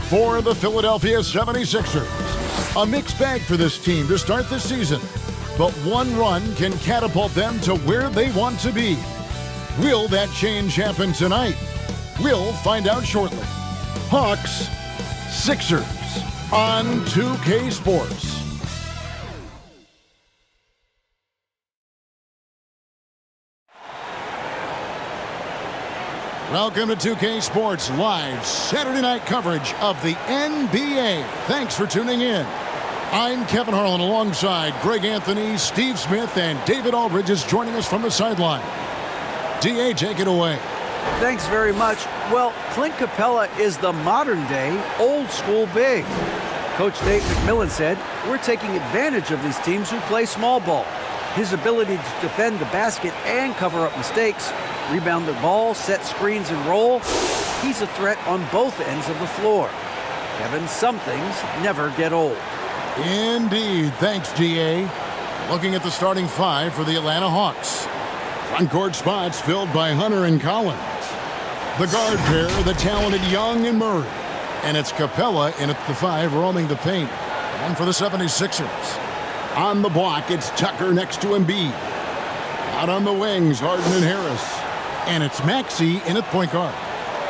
for the Philadelphia 76ers. A mixed bag for this team to start the season, but one run can catapult them to where they want to be. Will that change happen tonight? We'll find out shortly. Hawks, Sixers on 2K Sports. Welcome to 2K Sports live Saturday night coverage of the NBA. Thanks for tuning in. I'm Kevin Harlan alongside Greg Anthony, Steve Smith, and David Aldridge is joining us from the sideline. DA, take it away. Thanks very much. Well, Clint Capella is the modern-day, old-school big. Coach Dave McMillan said, we're taking advantage of these teams who play small ball. His ability to defend the basket and cover up mistakes, rebound the ball, set screens, and roll. He's a threat on both ends of the floor. Kevin, some things never get old. Indeed. Thanks, GA. Looking at the starting five for the Atlanta Hawks. Front court spots filled by Hunter and Collins. The guard pair, the talented Young and Murray. And it's Capella in at the five, roaming the paint. And for the 76ers. On the block, it's Tucker next to Embiid. Out on the wings, Harden and Harris. And it's Maxey in at point guard.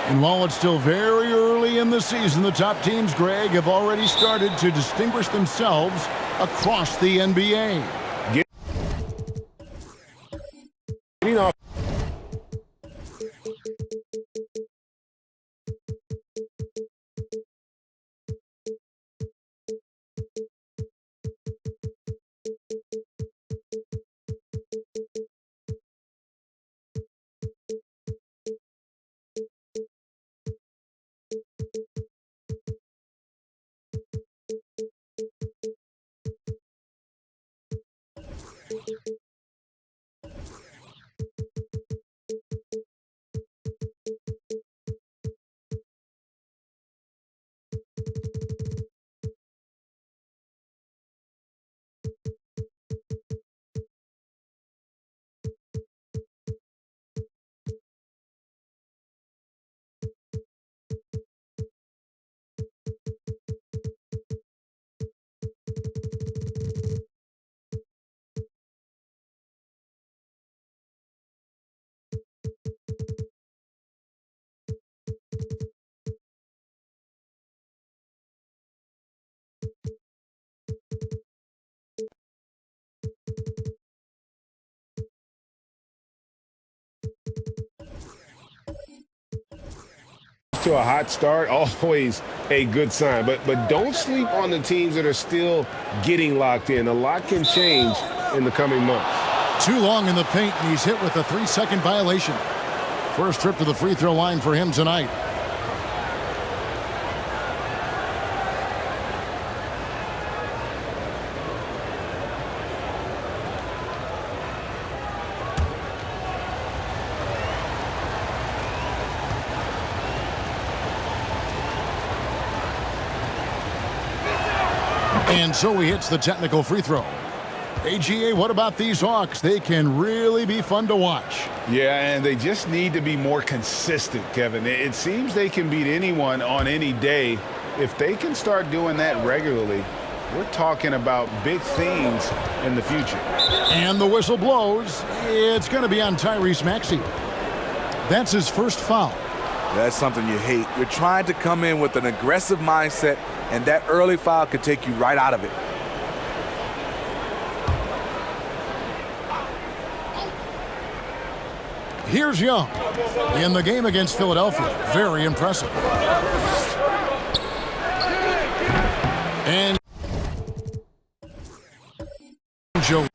And while it's still very early in the season, the top teams, Greg, have already started to distinguish themselves across the NBA. Getting off. To a hot start, always a good sign. But don't sleep on the teams that are still getting locked in. A lot can change in the coming months. Too long in the paint, and he's hit with a 3-second violation. First trip to the free throw line for him tonight. And so he hits the technical free throw. AGA, what about these Hawks? They can really be fun to watch. Yeah, and they just need to be more consistent, Kevin. It seems they can beat anyone on any day. If they can start doing that regularly, we're talking about big things in the future. And the whistle blows. It's going to be on Tyrese Maxey. That's his first foul. That's something you hate. You're trying to come in with an aggressive mindset, and that early foul could take you right out of it. Here's Young in the game against Philadelphia. Very impressive. And Joe.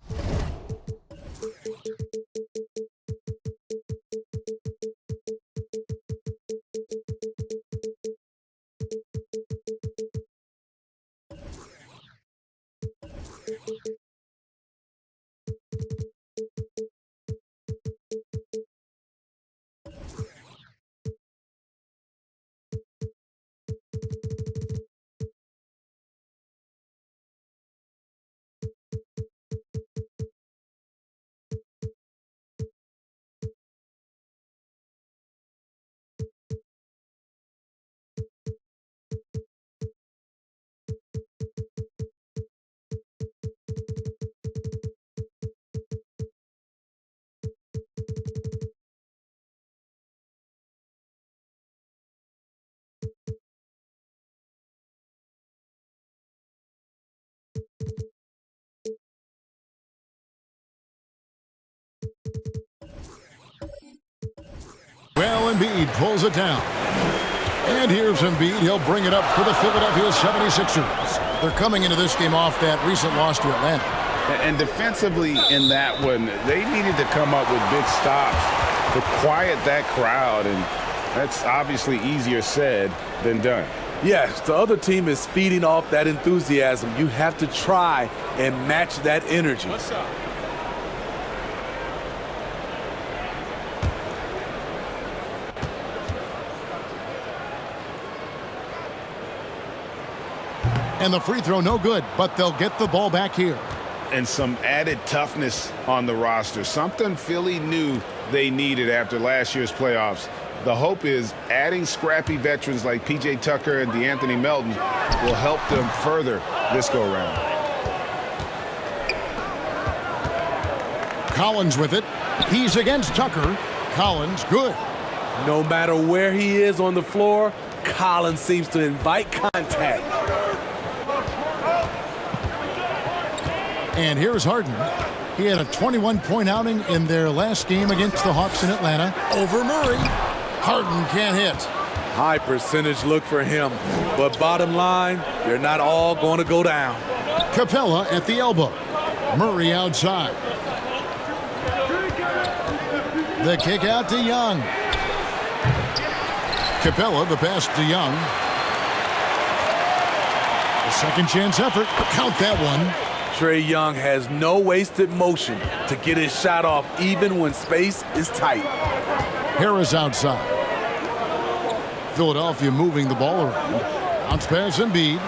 Well, Embiid pulls it down. And here's Embiid. He'll bring it up for the Philadelphia 76ers. They're coming into this game off that recent loss to Atlanta. And defensively in that one, they needed to come up with big stops to quiet that crowd, and that's obviously easier said than done. Yes, the other team is feeding off that enthusiasm. You have to try and match that energy. What's up? And the free throw no good, but they'll get the ball back here. And some added toughness on the roster, something Philly knew they needed after last year's playoffs. The hope is adding scrappy veterans like P.J. Tucker and DeAnthony Melton will help them further this go-round. Collins with it. He's against Tucker. Collins, good. No matter where he is on the floor, Collins seems to invite contact. And here's Harden. He had a 21-point outing in their last game against the Hawks in Atlanta over Murray. Harden can't hit. High percentage look for him. But bottom line, they're not all going to go down. Capella at the elbow. Murray outside. The kick out to Young. Capella, the pass to Young. The second chance effort. Count that one. Trae Young has no wasted motion to get his shot off even when space is tight. Harris outside. Philadelphia moving the ball around. Bounce pass Embiid.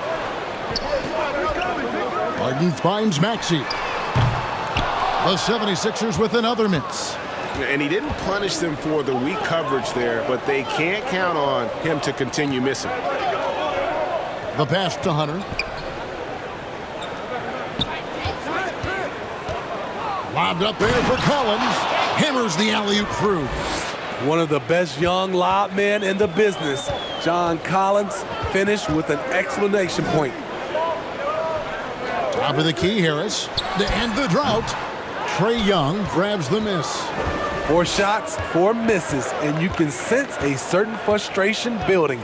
Harden finds Maxey. The 76ers with another miss. And he didn't punish them for the weak coverage there, but they can't count on him to continue missing. The pass to Hunter. Lobbed up there for Collins. Hammers the alley-oop through. One of the best young lob men in the business, John Collins, finished with an exclamation point. Top of the key, Harris. To end the drought, Trae Young grabs the miss. 4 shots, 4 misses, and you can sense a certain frustration building.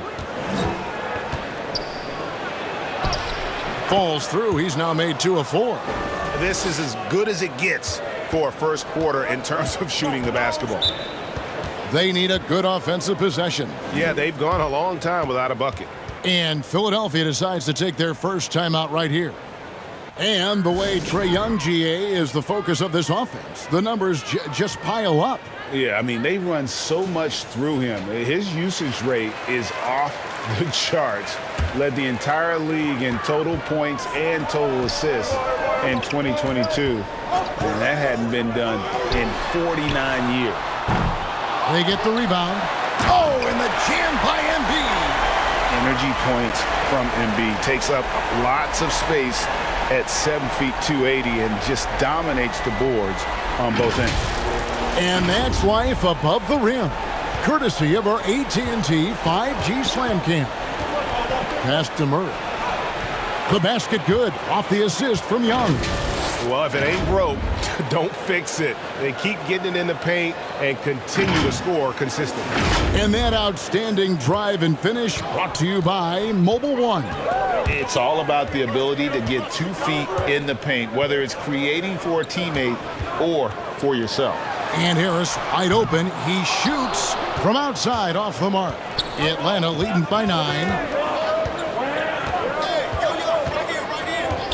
Falls through. He's now made 2 of 4. This is as good as it gets for a first quarter in terms of shooting the basketball. They need a good offensive possession. Yeah, they've gone a long time without a bucket. And Philadelphia decides to take their first timeout right here. And the way Trae Young, GA, is the focus of this offense. The numbers just pile up. Yeah, I mean, they run so much through him. His usage rate is off the charts. Led the entire league in total points and total assists in 2022. And that hadn't been done in 49 years. They get the rebound. Oh, and the jam by Embiid. Energy points from Embiid. Takes up lots of space at 7 feet 280 and just dominates the boards on both ends. And that's life above the rim, courtesy of our AT&T 5G Slam Cam. Pass to Murray. The basket good, off the assist from Young. Well, if it ain't broke, don't fix it. They keep getting it in the paint and continue to score consistently. And that outstanding drive and finish brought to you by Mobile One. It's all about the ability to get 2 feet in the paint, whether it's creating for a teammate or for yourself. And Harris wide open. He shoots from outside off the mark. Atlanta leading by 9.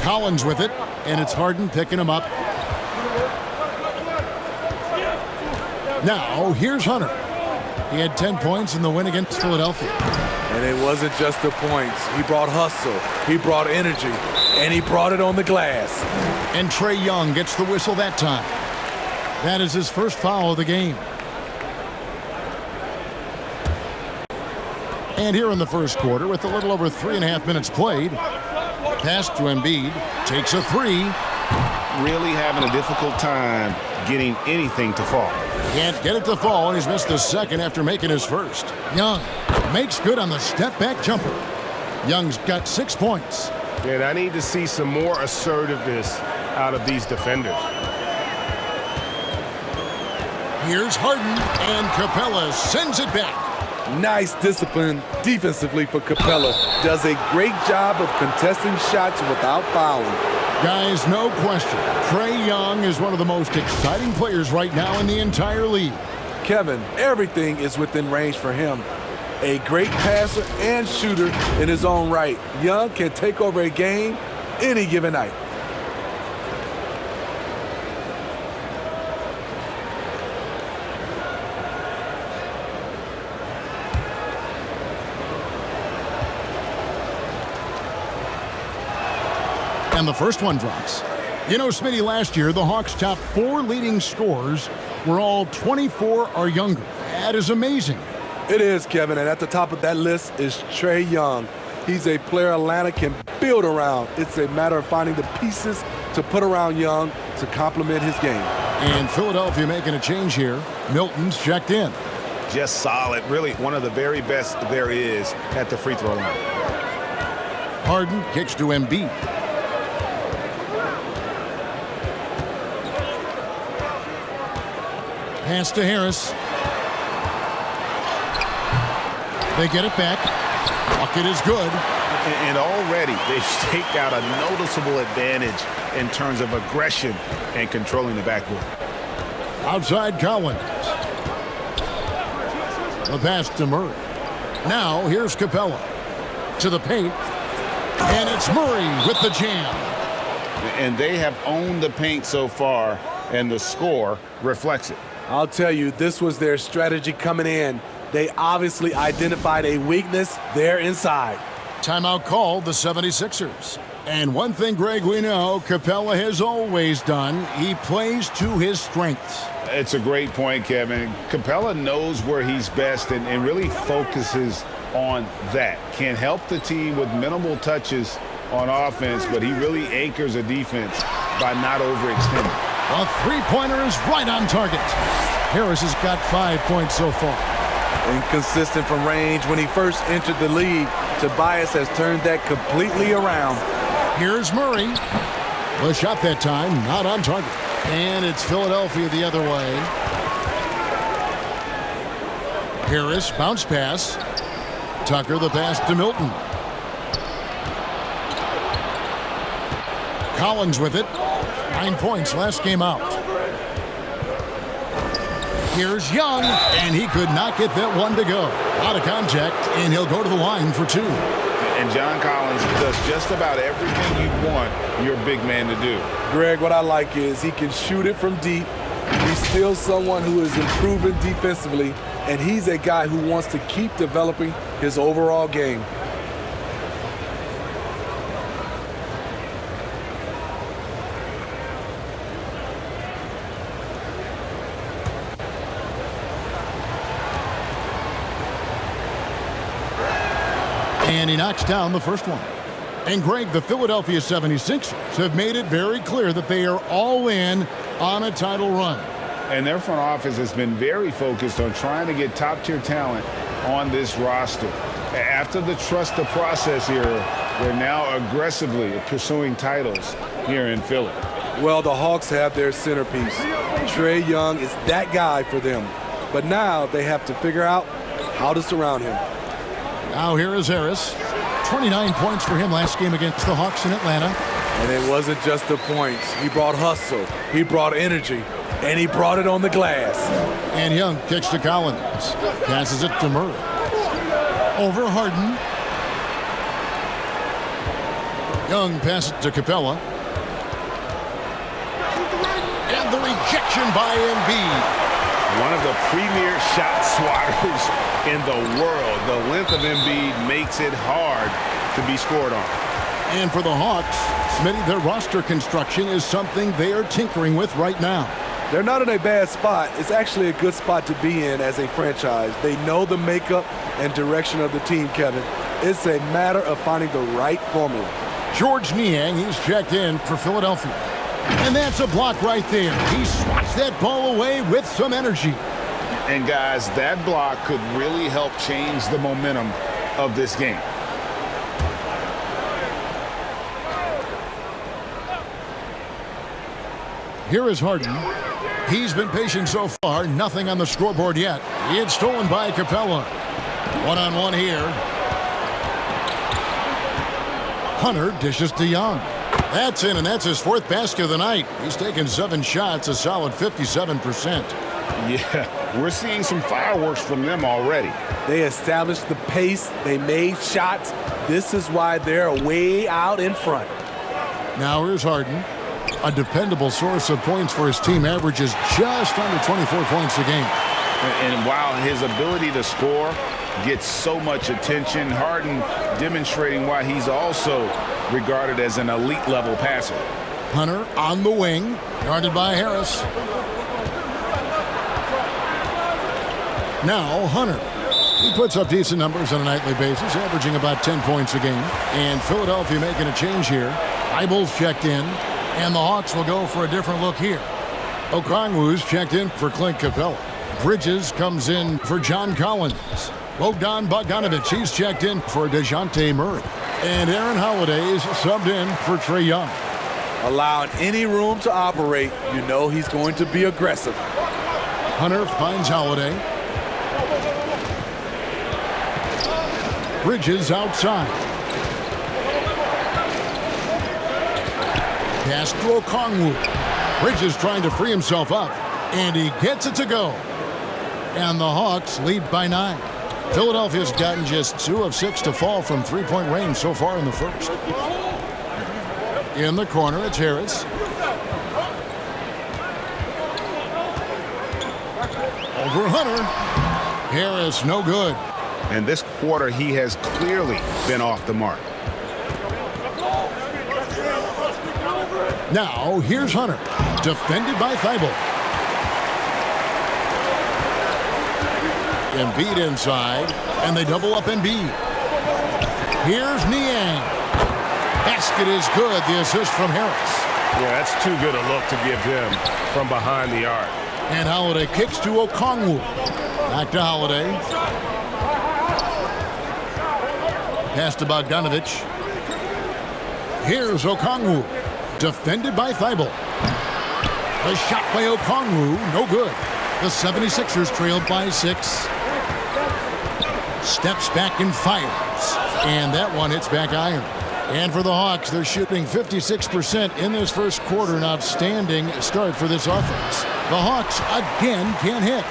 Collins with it, and it's Harden picking him up. Now, here's Hunter. He had 10 points in the win against Philadelphia. And it wasn't just the points. He brought hustle, he brought energy, and he brought it on the glass. And Trae Young gets the whistle that time. That is his first foul of the game. And here in the first quarter, with a little over 3.5 minutes played, pass to Embiid, takes a 3. Really having a difficult time getting anything to fall. Can't get it to fall, and he's missed the second after making his first. Young makes good on the step-back jumper. Young's got 6 points. And I need to see some more assertiveness out of these defenders. Here's Harden, and Capella sends it back. Nice discipline defensively for Capella. Does a great job of contesting shots without fouling. Guys, no question, Trae Young is one of the most exciting players right now in the entire league. Kevin, everything is within range for him. A great passer and shooter in his own right. Young can take over a game any given night. And the first one drops. You know, Smitty, last year, the Hawks' top 4 leading scorers were all 24 or younger. That is amazing. It is, Kevin, and at the top of that list is Trae Young. He's a player Atlanta can build around. It's a matter of finding the pieces to put around Young to complement his game. And Philadelphia making a change here. Milton's checked in. Just solid. Really one of the very best there is at the free throw line. Harden kicks to Embiid. Pass to Harris. They get it back. Bucket is good. And already they've staked out a noticeable advantage in terms of aggression and controlling the backboard. Outside Collins. The pass to Murray. Now here's Capella. To the paint. And it's Murray with the jam. And they have owned the paint so far, and the score reflects it. I'll tell you, this was their strategy coming in. They obviously identified a weakness there inside. Timeout called the 76ers. And one thing, Greg, we know Capella has always done, he plays to his strengths. It's a great point, Kevin. Capella knows where he's best and really focuses on that. Can help the team with minimal touches on offense, but he really anchors a defense by not overextending. A three-pointer is right on target. Harris has got 5 points so far. Inconsistent from range when he first entered the league. Tobias has turned that completely around. Here's Murray. The shot that time, not on target. And it's Philadelphia the other way. Harris, bounce pass. Tucker, the pass to Milton. Collins with it. 9 points last game out. Here's Young, and he could not get that one to go. Out of contact, and he'll go to the line for 2. And John Collins does just about everything you want your big man to do. Greg, what I like is he can shoot it from deep. He's still someone who is improving defensively, and he's a guy who wants to keep developing his overall game. And he knocks down the first one. And Greg, the Philadelphia 76ers have made it very clear that they are all in on a title run. And their front office has been very focused on trying to get top-tier talent on this roster. After the trust the process era, they're now aggressively pursuing titles here in Philly. Well, the Hawks have their centerpiece. Trae Young is that guy for them. But now they have to figure out how to surround him. Now here is Harris. 29 points for him last game against the Hawks in Atlanta. And it wasn't just the points. He brought hustle, he brought energy, and he brought it on the glass. And Young kicks to Collins. Passes it to Murray. Over Harden. Young passes to Capella. And the rejection by Embiid. One of the premier shot swatters in the world. The length of Embiid makes it hard to be scored on. And for the Hawks, Smitty, their roster construction is something they are tinkering with right now. They're not in a bad spot. It's actually a good spot to be in as a franchise. They know the makeup and direction of the team, Kevin. It's a matter of finding the right formula. George Niang, he's checked in for Philadelphia. And that's a block right there. He swats that ball away with some energy. And guys, that block could really help change the momentum of this game. Here is Harden. He's been patient so far. Nothing on the scoreboard yet. It's stolen by Capella. One-on-one here. Hunter dishes to Young. That's in, and that's his 4th basket of the night. He's taken 7 shots, a solid 57%. Yeah, we're seeing some fireworks from them already. They established the pace. They made shots. This is why they're way out in front. Now here's Harden. A dependable source of points for his team, averages just under 24 points a game. And while his ability to score gets so much attention, Harden demonstrating why he's also regarded as an elite level passer. Hunter on the wing, guarded by Harris. Now Hunter. He puts up decent numbers on a nightly basis, averaging about 10 points a game. And Philadelphia making a change here. Eibel's checked in, and the Hawks will go for a different look here. Okongwu's checked in for Clint Capella. Bridges comes in for John Collins. Bogdan Bogdanovic, he's checked in for DeJounte Murray. And Aaron Holiday's subbed in for Trae Young. Allowing any room to operate, you know he's going to be aggressive. Hunter finds Holiday. Bridges outside. Pass to Okongwu. Bridges trying to free himself up, and he gets it to go. And the Hawks lead by 9. Philadelphia's gotten just 2 of 6 to fall from three-point range so far in the first. In the corner, it's Harris. Over Hunter. Harris, no good. And this quarter, he has clearly been off the mark. Now, here's Hunter. Defended by Thibault. Embiid inside, and they double up Embiid. Here's Niang. Basket is good. The assist from Harris. Yeah, that's too good a look to give him from behind the arc. And Holiday kicks to Okongwu. Back to Holiday. Pass to Bogdanovic. Here's Okongwu. Defended by Thibault. The shot by Okongwu, no good. The 76ers trailed by 6. Steps back and fires. And that one hits back iron. And for the Hawks, they're shooting 56% in this first quarter. An outstanding start for this offense. The Hawks again can't hit.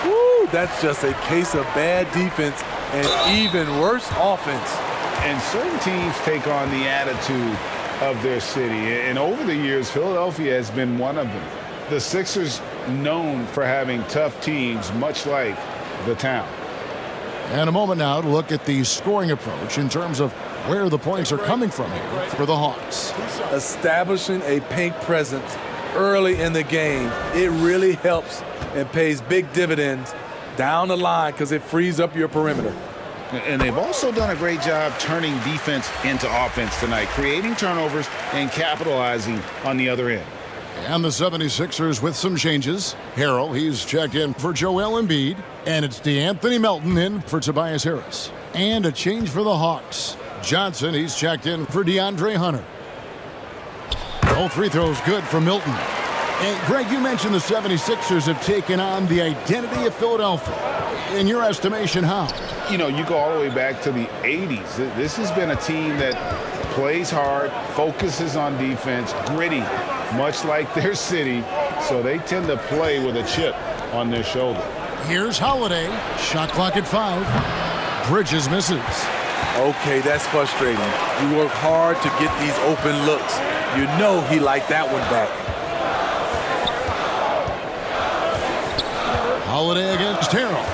Woo, that's just a case of bad defense and even worse offense. And certain teams take on the attitude of their city. And over the years, Philadelphia has been one of them. The Sixers known for having tough teams, much like the town. And a moment now to look at the scoring approach in terms of where the points are coming from here for the Hawks. Establishing a paint presence early in the game, it really helps and pays big dividends down the line because it frees up your perimeter. And they've also done a great job turning defense into offense tonight, creating turnovers and capitalizing on the other end. And the 76ers with some changes. Harrell, he's checked in for Joel Embiid. And it's DeAnthony Melton in for Tobias Harris. And a change for the Hawks. Johnson, he's checked in for DeAndre Hunter. All free throws good for Milton. And Greg, you mentioned the 76ers have taken on the identity of Philadelphia. In your estimation, how? You know, you go all the way back to the 80s. This has been a team that plays hard, focuses on defense, gritty, much like their city, so they tend to play with a chip on their shoulder. Here's Holiday. Shot clock at 5. Bridges misses. Okay, that's frustrating. You work hard to get these open looks. You know he liked that one back. Holiday against Harrell.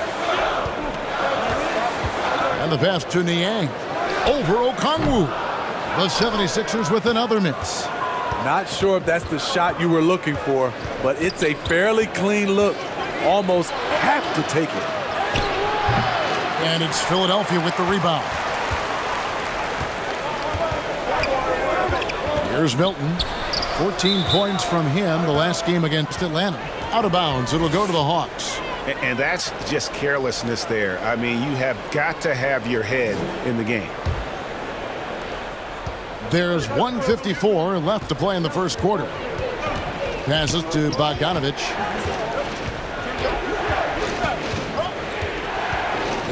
And the pass to Niang. Over Okongwu. The 76ers with another miss. Not sure if that's the shot you were looking for, but it's a fairly clean look. Almost have to take it. And it's Philadelphia with the rebound. Here's Milton. 14 points from him the last game against Atlanta. Out of bounds. It'll go to the Hawks. And that's just carelessness there. I mean, you have got to have your head in the game. There's 1:54 left to play in the first quarter. Passes to Bogdanovich.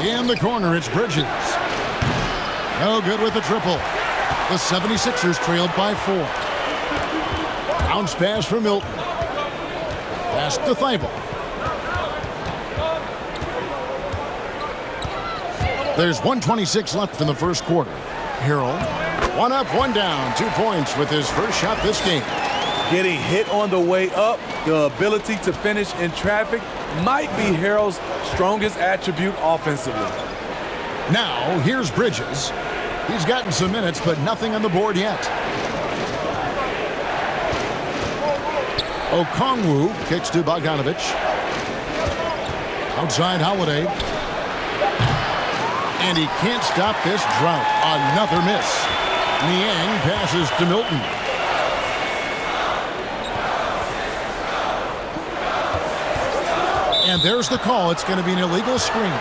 In the corner, it's Bridges. No good with the triple. The 76ers trailed by 4. Bounce pass for Milton. Pass to Thibault. There's 1:26 left in the first quarter. Harrell, 1 up, 1 down, 2 points with his first shot this game. Getting hit on the way up, the ability to finish in traffic might be Harrell's strongest attribute offensively. Now, here's Bridges. He's gotten some minutes, but nothing on the board yet. Okongwu kicks to Bogdanovich. Outside Holiday. And he can't stop this drought. Another miss. Niang passes to Milton. And there's the call. It's going to be an illegal screen.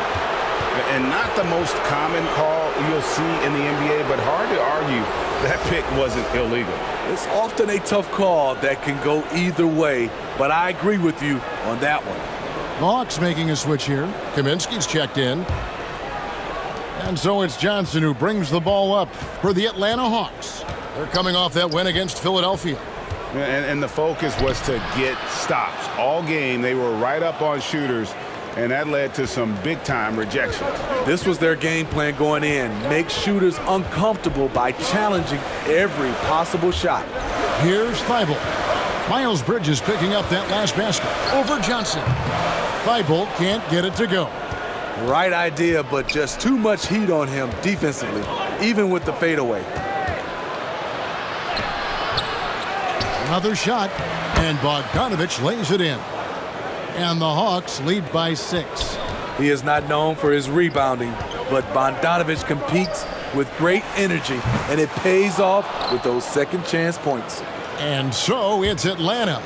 And not the most common call you'll see in the NBA, but hard to argue that pick wasn't illegal. It's often a tough call that can go either way, but I agree with you on that one. The Hawks making a switch here. Kaminsky's checked in. And so it's Johnson who brings the ball up for the Atlanta Hawks. They're coming off that win against Philadelphia. And the focus was to get stops. All game, they were right up on shooters, and that led to some big-time rejections. This was their game plan going in. Make shooters uncomfortable by challenging every possible shot. Here's Thibault. Miles Bridges picking up that last basket over Johnson. Thibault can't get it to go. Right idea, but just too much heat on him defensively, even with the fadeaway. Another shot, and Bogdanovich lays it in. And the Hawks lead by 6. He is not known for his rebounding, but Bogdanovich competes with great energy, and it pays off with those second chance points. And so it's Atlanta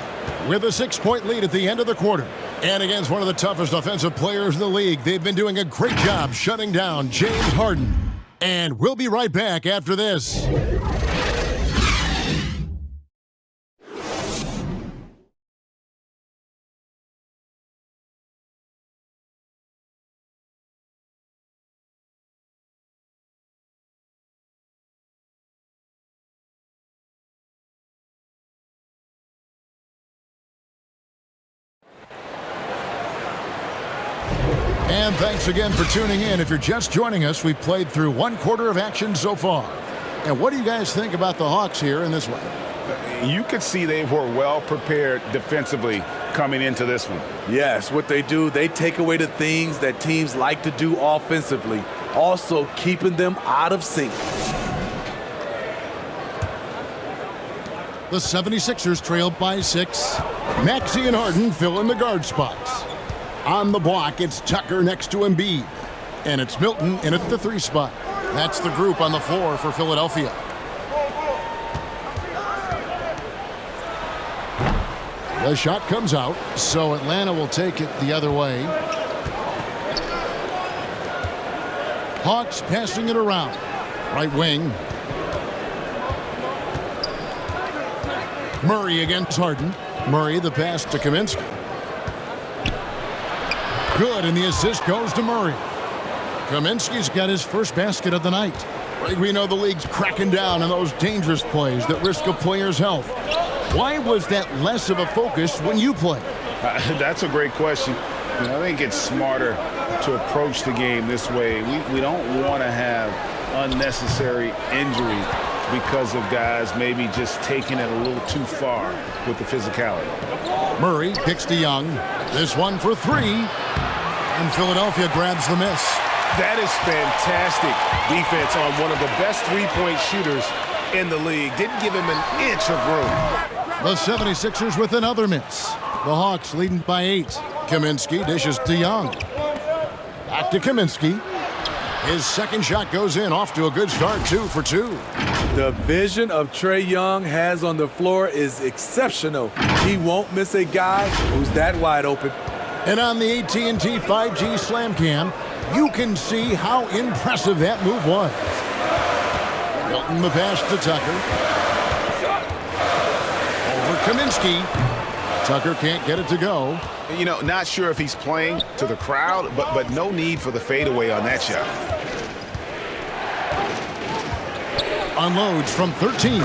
with a 6-point lead at the end of the quarter. And against one of the toughest offensive players in the league, they've been doing a great job shutting down James Harden. And we'll be right back after this. And thanks again for tuning in. If you're just joining us, we've played through 1 quarter of action so far. And what do you guys think about the Hawks here in this one? You could see they were well prepared defensively coming into this one. Yes, what they do, they take away the things that teams like to do offensively, also keeping them out of sync. The 76ers trailed by 6. Maxey and Harden fill in the guard spots. On the block, it's Tucker next to Embiid. And it's Milton in at the 3 spot. That's the group on the floor for Philadelphia. The shot comes out, so Atlanta will take it the other way. Hawks passing it around. Right wing. Murray against Harden. Murray the pass to Kaminsky. Good, and the assist goes to Murray. Kaminsky's got his first basket of the night. We know the league's cracking down on those dangerous plays that risk a player's health. Why was that less of a focus when you play? That's a great question. I think it's smarter to approach the game this way. We don't want to have unnecessary injuries because of guys maybe just taking it a little too far with the physicality. Murray kicks to Young. This one for 3. And Philadelphia grabs the miss. That is fantastic defense on one of the best three-point shooters in the league. Didn't give him an inch of room. The 76ers with another miss. The Hawks leading by 8. Kaminsky dishes to Young. Back to Kaminsky. His second shot goes in, off to a good start, 2 for 2. The vision of Trae Young has on the floor is exceptional. He won't miss a guy who's that wide open. And on the AT&T 5G Slam Cam, you can see how impressive that move was. Milton the pass to Tucker. Over Kaminsky. Tucker can't get it to go. You know, not sure if he's playing to the crowd, but no need for the fadeaway on that shot. Unloads from 13.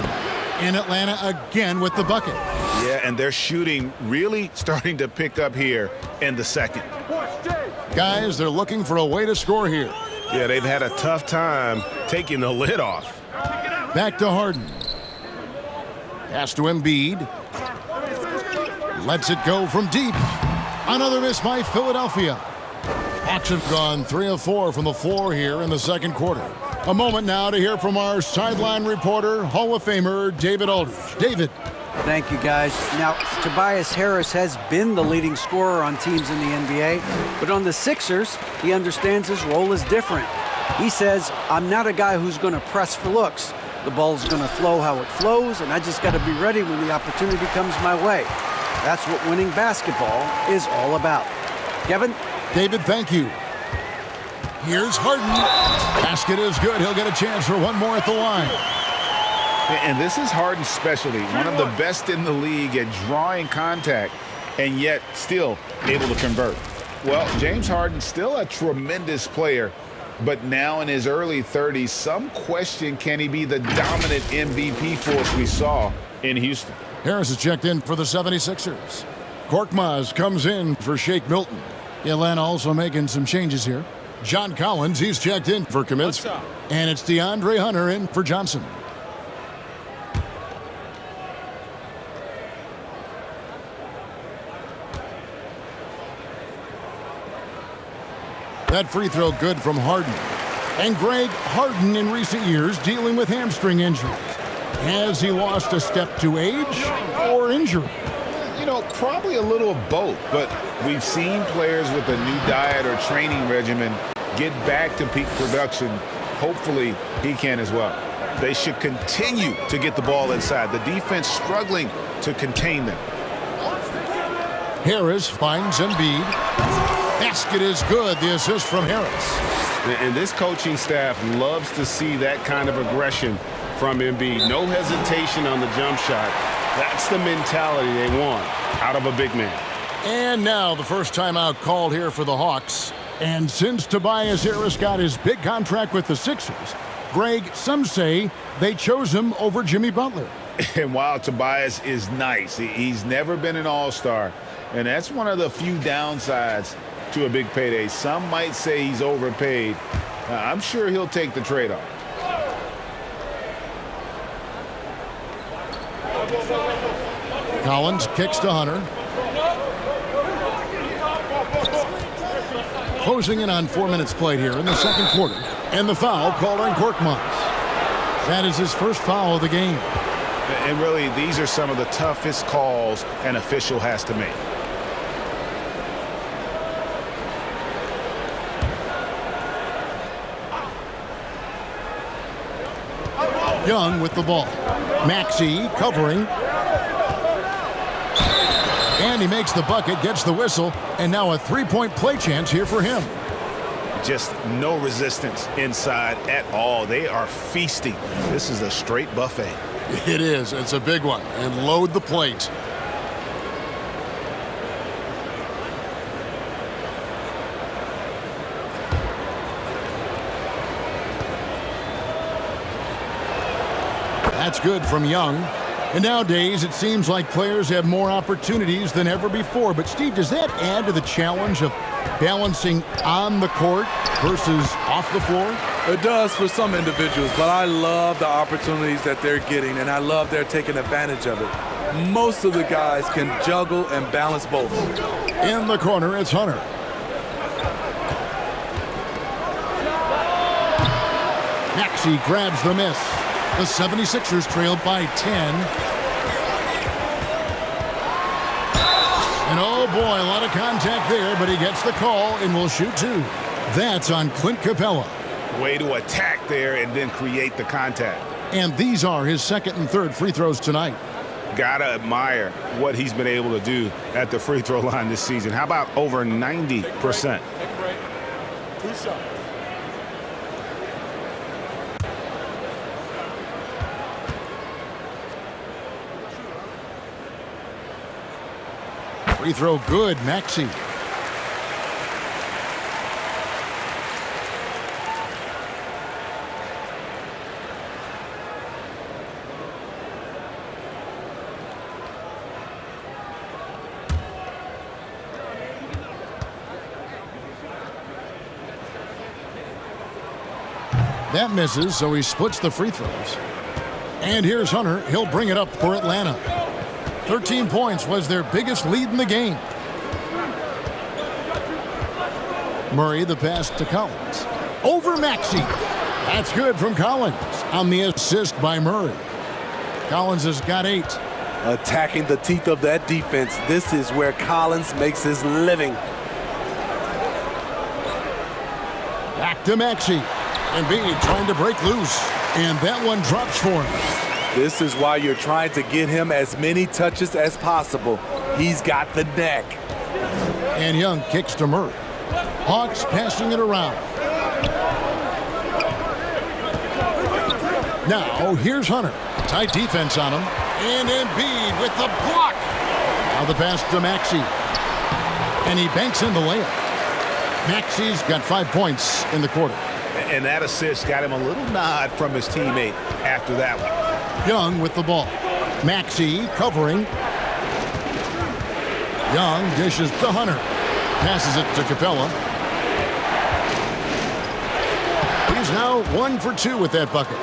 And Atlanta again with the bucket. Yeah, and their shooting really starting to pick up here in the second. Guys, they're looking for a way to score here. Yeah, they've had a tough time taking the lid off. Back to Harden. Pass to Embiid. Lets it go from deep. Another miss by Philadelphia. Hawks have gone 3 of 4 from the floor here in the second quarter. A moment now to hear from our sideline reporter, Hall of Famer David Aldridge. David. Thank you, guys. Now, Tobias Harris has been the leading scorer on teams in the NBA, but on the Sixers, he understands his role is different. He says, I'm not a guy who's going to press for looks. The ball's going to flow how it flows, and I just got to be ready when the opportunity comes my way. That's what winning basketball is all about. Kevin? David, thank you. Here's Harden. Basket is good. He'll get a chance for one more at the line. And this is Harden's specialty, one of the best in the league at drawing contact and yet still able to convert. Well, James Harden's still a tremendous player, but now in his early 30s, some question, can he be the dominant MVP force we saw in Houston? Harris is checked in for the 76ers. Korkmaz comes in for Shake Milton. Atlanta also making some changes here. John Collins, he's checked in for Kaminsky. And it's DeAndre Hunter in for Johnson. That free throw good from Harden. And Greg Harden in recent years dealing with hamstring injuries. Has he lost a step to age or injury? You know, probably a little of both, but we've seen players with a new diet or training regimen get back to peak production. Hopefully, he can as well. They should continue to get the ball inside. The defense struggling to contain them. Harris finds Embiid. Basket is good. The assist from Harris. And this coaching staff loves to see that kind of aggression from Embiid. No hesitation on the jump shot. That's the mentality they want out of a big man. And now the first timeout called here for the Hawks. And since Tobias Harris got his big contract with the Sixers, Greg, some say they chose him over Jimmy Butler. And while Tobias is nice, he's never been an all-star. And that's one of the few downsides to a big payday. Some might say he's overpaid. I'm sure he'll take the trade-off. Collins kicks to Hunter. Closing in on 4 minutes played here in the second quarter. And the foul called on Korkmaz. That is his first foul of the game. And really, these are some of the toughest calls an official has to make. Young with the ball. Maxey covering. And he makes the bucket, gets the whistle, and now a three-point play chance here for him. Just no resistance inside at all. They are feasting. This is a straight buffet. It is. It's a big one. And load the plate. That's good from Young. And nowadays, it seems like players have more opportunities than ever before. But, Steve, does that add to the challenge of balancing on the court versus off the floor? It does for some individuals, but I love the opportunities that they're getting, and I love they're taking advantage of it. Most of the guys can juggle and balance both. In the corner, it's Hunter. Maxey grabs the miss. The 76ers trailed by 10. And oh boy, a lot of contact there, but he gets the call and will shoot two. That's on Clint Capella. Way to attack there and then create the contact. And these are his second and third free throws tonight. Gotta admire what he's been able to do at the free throw line this season. How about over 90%? Take a break. 2 shots. Free throw good, Maxey. That misses, so he splits the free throws. And here's Hunter. He'll bring it up for Atlanta. 13 points was their biggest lead in the game. Murray the pass to Collins. Over Maxey. That's good from Collins on the assist by Murray. Collins has got 8. Attacking the teeth of that defense. This is where Collins makes his living. Back to Maxey. Embiid trying to break loose. And that one drops for him. This is why you're trying to get him as many touches as possible. He's got the neck. And Young kicks to Murray. Hawks passing it around. Now here's Hunter. Tight defense on him. And Embiid with the block. Now the pass to Maxey. And he banks in the layup. Maxey's got 5 points in the quarter. And that assist got him a little nod from his teammate after that one. Young with the ball. Maxey covering. Young dishes to Hunter. Passes it to Capella. He's now 1 for 2 with that bucket.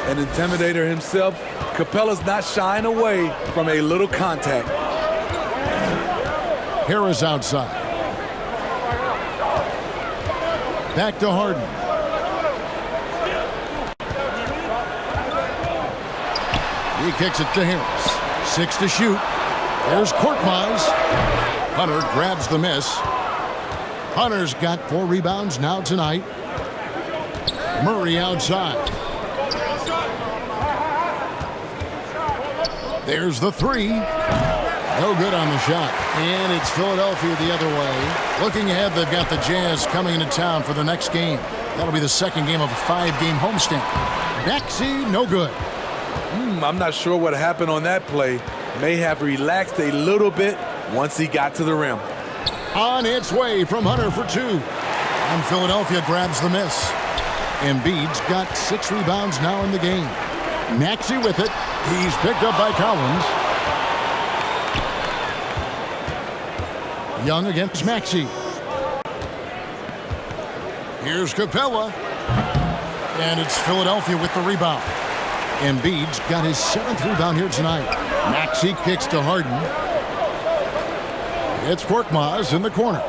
An intimidator himself, Capella's not shying away from a little contact. Harris outside. Back to Harden. He kicks it to Harris. 6 to shoot. There's Korkmaz. Hunter grabs the miss. Hunter's got 4 rebounds now tonight. Murray outside. There's the 3. No good on the shot. And it's Philadelphia the other way. Looking ahead, they've got the Jazz coming into town for the next game. That'll be the second game of a 5-game homestand. Maxey, no good. I'm not sure what happened on that play. May have relaxed a little bit once he got to the rim. On its way from Hunter for 2. And Philadelphia grabs the miss. Embiid's got 6 rebounds now in the game. Maxey with it. He's picked up by Collins. Young against Maxey. Here's Capella. And it's Philadelphia with the rebound. Embiid's got his 7th rebound here tonight. Maxey kicks to Harden. It's Korkmaz in the corner.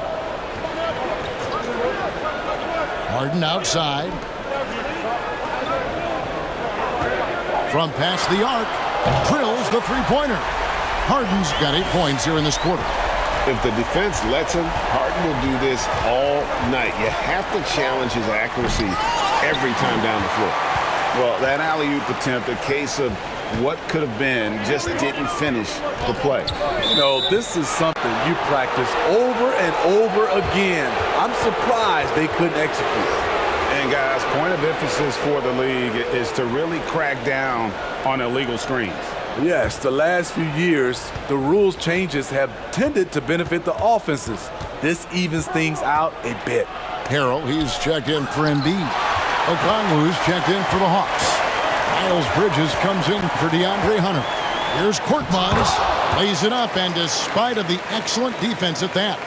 Harden outside. From past the arc, drills the three-pointer. Harden's got 8 points here in this quarter. If the defense lets him, Harden will do this all night. You have to challenge his accuracy every time down the floor. Well, that alley-oop attempt, a case of what could have been, just didn't finish the play. You know, this is something you practice over and over again. I'm surprised they couldn't execute. And guys, point of emphasis for the league is to really crack down on illegal screens. Yes, the last few years, the rules changes have tended to benefit the offenses. This evens things out a bit. Harrell, he's checked in for Embiid. Okongwu's checked in for the Hawks. Miles Bridges comes in for DeAndre Hunter. Here's Korkmaz, lays it up, and despite of the excellent defense at that.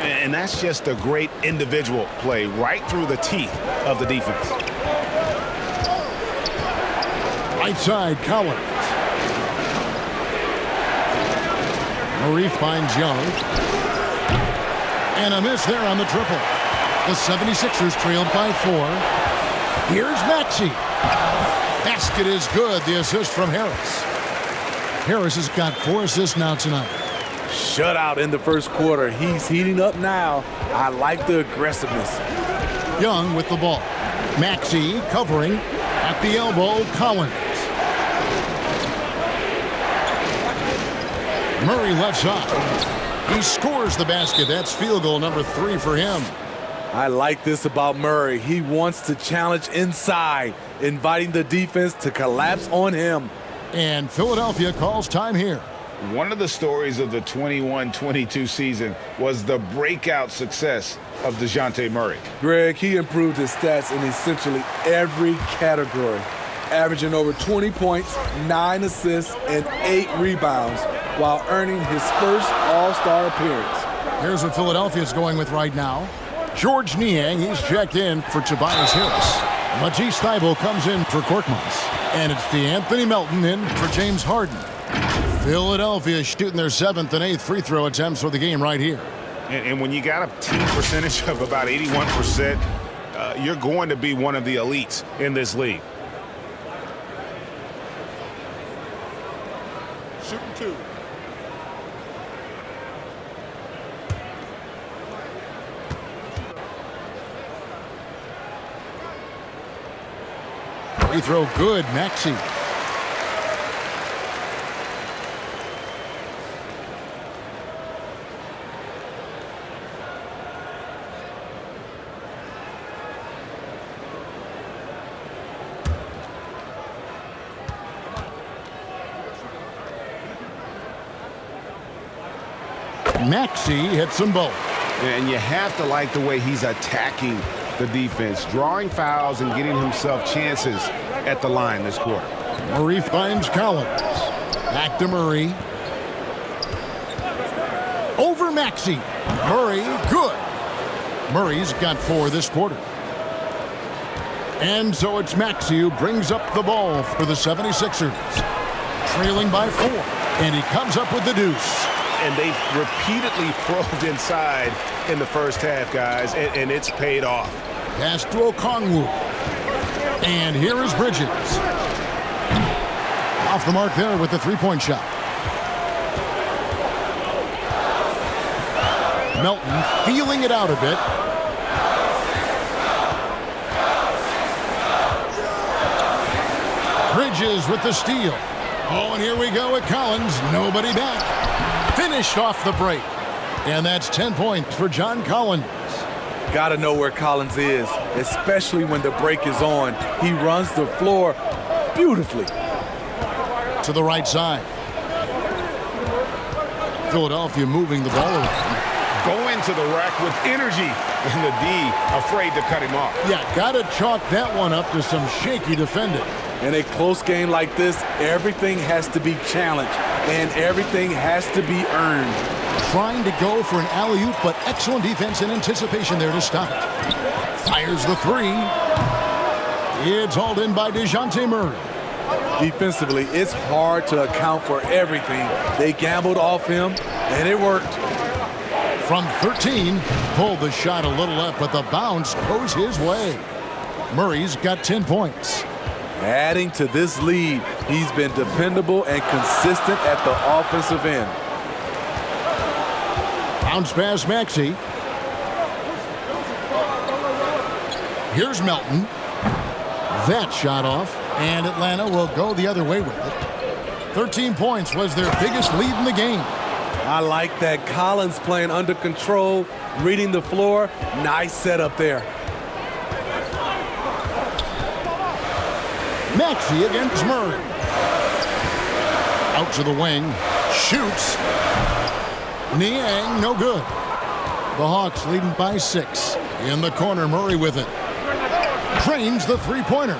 And that's just a great individual play right through the teeth of the defense. Right side, Collins. Murray finds Young. And a miss there on the triple. The 76ers trailed by 4. Here's Maxey. Basket is good. The assist from Harris. Harris has got 4 assists now tonight. Shutout in the first quarter. He's heating up now. I like the aggressiveness. Young with the ball. Maxey covering at the elbow. Collins. Murray left side. He scores the basket. That's field goal number 3 for him. I like this about Murray. He wants to challenge inside, inviting the defense to collapse on him. And Philadelphia calls time here. One of the stories of the 21-22 season was the breakout success of DeJounte Murray. Greg, he improved his stats in essentially every category, averaging over 20 points, 9 assists, and 8 rebounds while earning his first All-Star appearance. Here's what Philadelphia's going with right now. George Niang, he's checked in for Tobias Harris. Matisse Thybulle comes in for Korkmaz. And it's DeAnthony Melton in for James Harden. Philadelphia shooting their 7th and 8th free throw attempts for the game right here. And when you got a team percentage of about 81%, you're going to be one of the elites in this league. Shooting 2. Free throw good, Maxey. Maxey hits them both. And you have to like the way he's attacking the defense, drawing fouls and getting himself chances at the line this quarter. Murray finds Collins. Back to Murray. Over Maxey. Murray, good. Murray's got 4 this quarter. And so it's Maxey who brings up the ball for the 76ers. Trailing by 4. And he comes up with the deuce. And they've repeatedly probed inside in the first half, guys, and it's paid off. Pass to Okongwu. And here is Bridges. Off the mark there with the three-point shot. Melton feeling it out a bit. Bridges with the steal. Oh, and here we go at Collins. Nobody back. Finished off the break. And that's 10 points for John Collins. Got to know where Collins is, especially when the break is on. He runs the floor beautifully. To the right side. Philadelphia moving the ball around. Going to the rack with energy, and the D afraid to cut him off. Yeah, got to chalk that one up to some shaky defending. In a close game like this, everything has to be challenged, and everything has to be earned. Trying to go for an alley-oop, but excellent defense and anticipation there to stop it. Fires the 3. It's hauled in by DeJounte Murray. Defensively, it's hard to account for everything. They gambled off him, and it worked. From 13, pulled the shot a little up, but the bounce goes his way. Murray's got 10 points. Adding to this lead, he's been dependable and consistent at the offensive end. Bounce pass Maxey. Here's Melton. That shot off, and Atlanta will go the other way with it. 13 points was their biggest lead in the game. I like that. Collins playing under control, reading the floor. Nice setup there. Maxey against Murray. Out to the wing. Shoots. Niang, no good. The Hawks leading by 6. In the corner, Murray with it. Drains the three-pointer.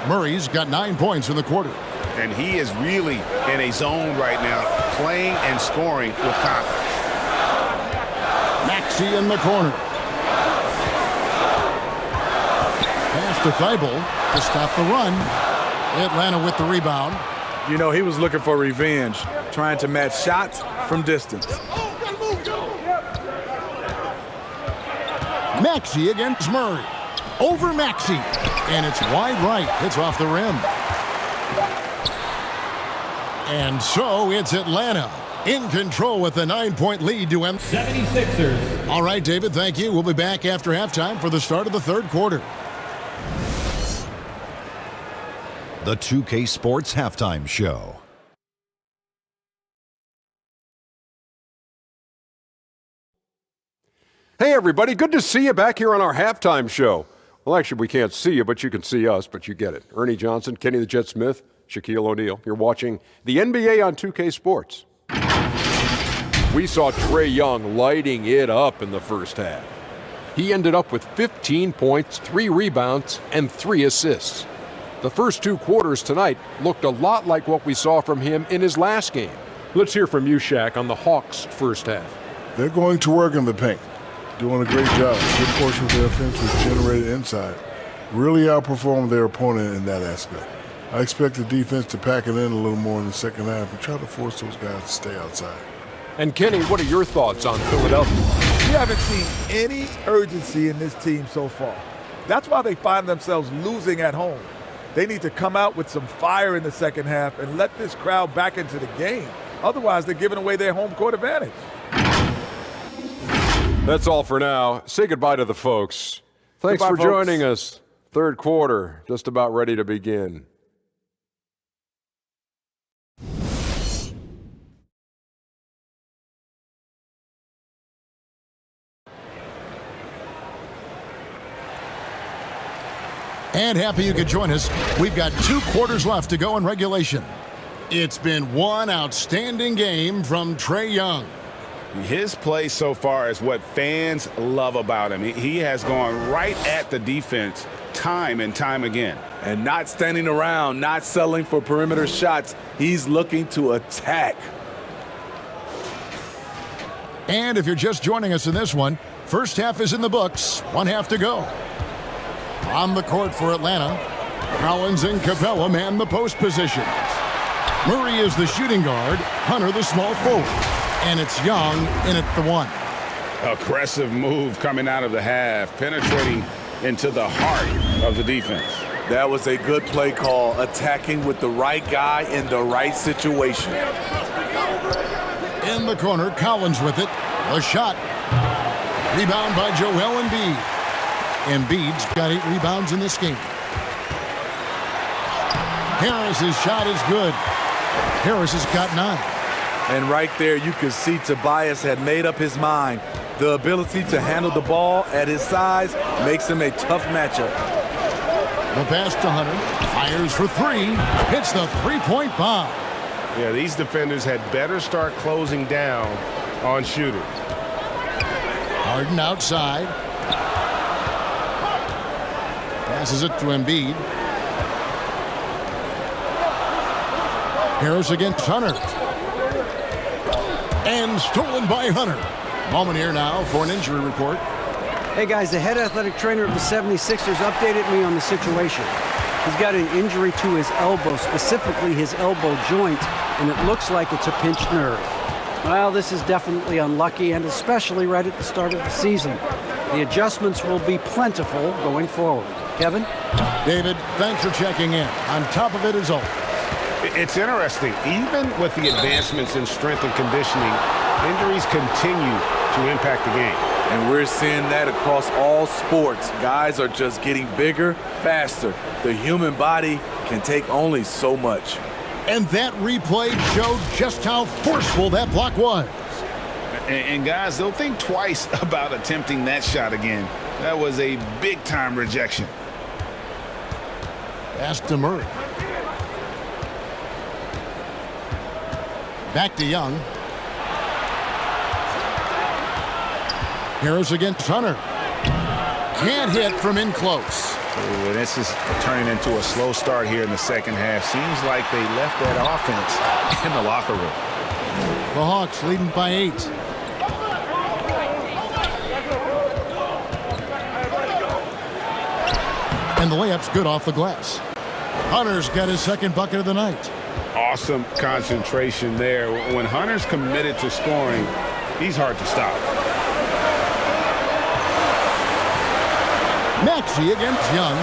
Murray's got 9 points in the quarter. And he is really in a zone right now, playing and scoring with confidence. Maxey in the corner. Pass to Thybulle to stop the run. Atlanta with the rebound. You know, he was looking for revenge, trying to match shots from distance. Maxey against Murray. Over Maxey. And it's wide right. It's off the rim. And so it's Atlanta in control with a 9-point lead to 76ers. All right, David, thank you. We'll be back after halftime for the start of the third quarter. The 2K Sports Halftime Show. Hey, everybody. Good to see you back here on our halftime show. Well, actually, we can't see you, but you can see us, but you get it. Ernie Johnson, Kenny the Jet Smith, Shaquille O'Neal. You're watching the NBA on 2K Sports. We saw Trae Young lighting it up in the first half. He ended up with 15 points, 3 rebounds, and 3 assists. The first 2 quarters tonight looked a lot like what we saw from him in his last game. Let's hear from you, Shaq, on the Hawks' first half. They're going to work in the paint, doing a great job. A good portion of their offense was generated inside. Really outperformed their opponent in that aspect. I expect the defense to pack it in a little more in the second half and try to force those guys to stay outside. And Kenny, what are your thoughts on Philadelphia? We haven't seen any urgency in this team so far. That's why they find themselves losing at home. They need to come out with some fire in the second half and let this crowd back into the game. Otherwise, they're giving away their home court advantage. That's all for now. Say goodbye to the folks. Thanks Goodbye, for folks. joining us. Third quarter, just about ready to begin. And happy you could join us. We've got 2 quarters left to go in regulation. It's been one outstanding game from Trae Young. His play so far is what fans love about him. He has gone right at the defense time and time again. And not standing around, not settling for perimeter shots. He's looking to attack. And if you're just joining us in this one, first half is in the books. 1 half to go. On the court for Atlanta, Collins and Capella man the post positions. Murray is the shooting guard, Hunter the small forward. And it's Young in at the 1. Aggressive move coming out of the half, penetrating into the heart of the defense. That was a good play call, attacking with the right guy in the right situation. In the corner, Collins with it. A shot. Rebound by Joel Embiid. Embiid's got 8 rebounds in this game. Harris's shot is good. Harris has got 9. And right there, you could see Tobias had made up his mind. The ability to handle the ball at his size makes him a tough matchup. The pass to Hunter. Fires for 3. Hits the 3-point bomb. Yeah, these defenders had better start closing down on shooters. Harden outside. Passes it to Embiid. Harris against Hunter. And stolen by Hunter. Moment here now for an injury report. Hey guys, the head athletic trainer of the 76ers updated me on the situation. He's got an injury to his elbow, specifically his elbow joint, and it looks like it's a pinched nerve. Well, this is definitely unlucky, and especially right at the start of the season. The adjustments will be plentiful going forward. Kevin? David, thanks for checking in. On top of it is all. It's interesting. Even with the advancements in strength and conditioning, injuries continue to impact the game. And we're seeing that across all sports. Guys are just getting bigger, faster. The human body can take only so much. And that replay showed just how forceful that block was. And guys, they'll think twice about attempting that shot again. That was a big-time rejection. Pass to Murray. Back to Young. Harris against Hunter. Can't hit from in close. Ooh, this is turning into a slow start here in the second half. Seems like they left that offense in the locker room. The Hawks leading by 8. And the layup's good off the glass. Hunter's got his second bucket of the night. Awesome concentration there. When Hunter's committed to scoring, he's hard to stop. Maxey against Young.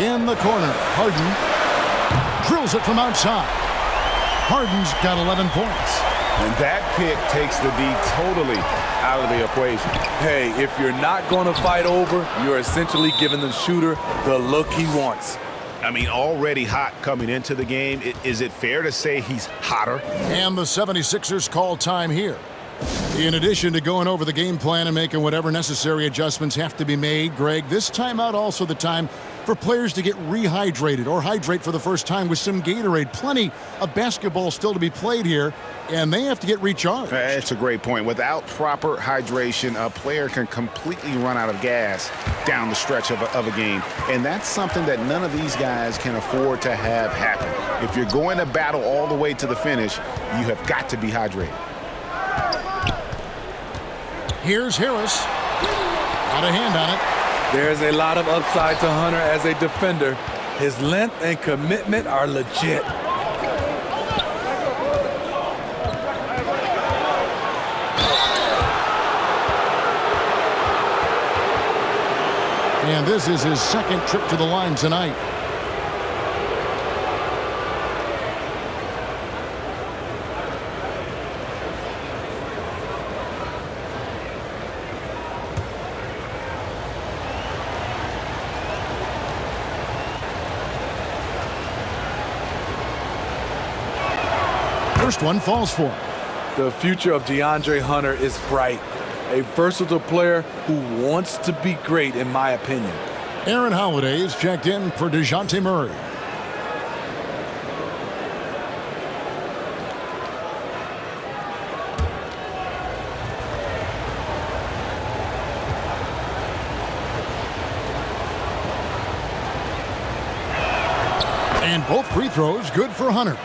In the corner, Harden drills it from outside. Harden's got 11 points. And that pick takes the D totally out of the equation. Hey, if you're not going to fight over, you're essentially giving the shooter the look he wants. I mean, already hot coming into the game. Is it fair to say he's hotter? And the 76ers call time here. In addition to going over the game plan and making whatever necessary adjustments have to be made, Greg, this timeout also the time for players to get rehydrated or hydrate for the first time with some Gatorade. Plenty of basketball still to be played here, and they have to get recharged. That's a great point. Without proper hydration, a player can completely run out of gas down the stretch of a game. And that's something that none of these guys can afford to have happen. If you're going to battle all the way to the finish, you have got to be hydrated. Here's Harris. Got a hand on it. There's a lot of upside to Hunter as a defender. His length and commitment are legit. And this is his second trip to the line tonight. First one falls for him. The future of DeAndre Hunter is bright. A versatile player who wants to be great, in my opinion. Aaron Holiday is checked in for DeJounte Murray. And both free throws good for Hunter.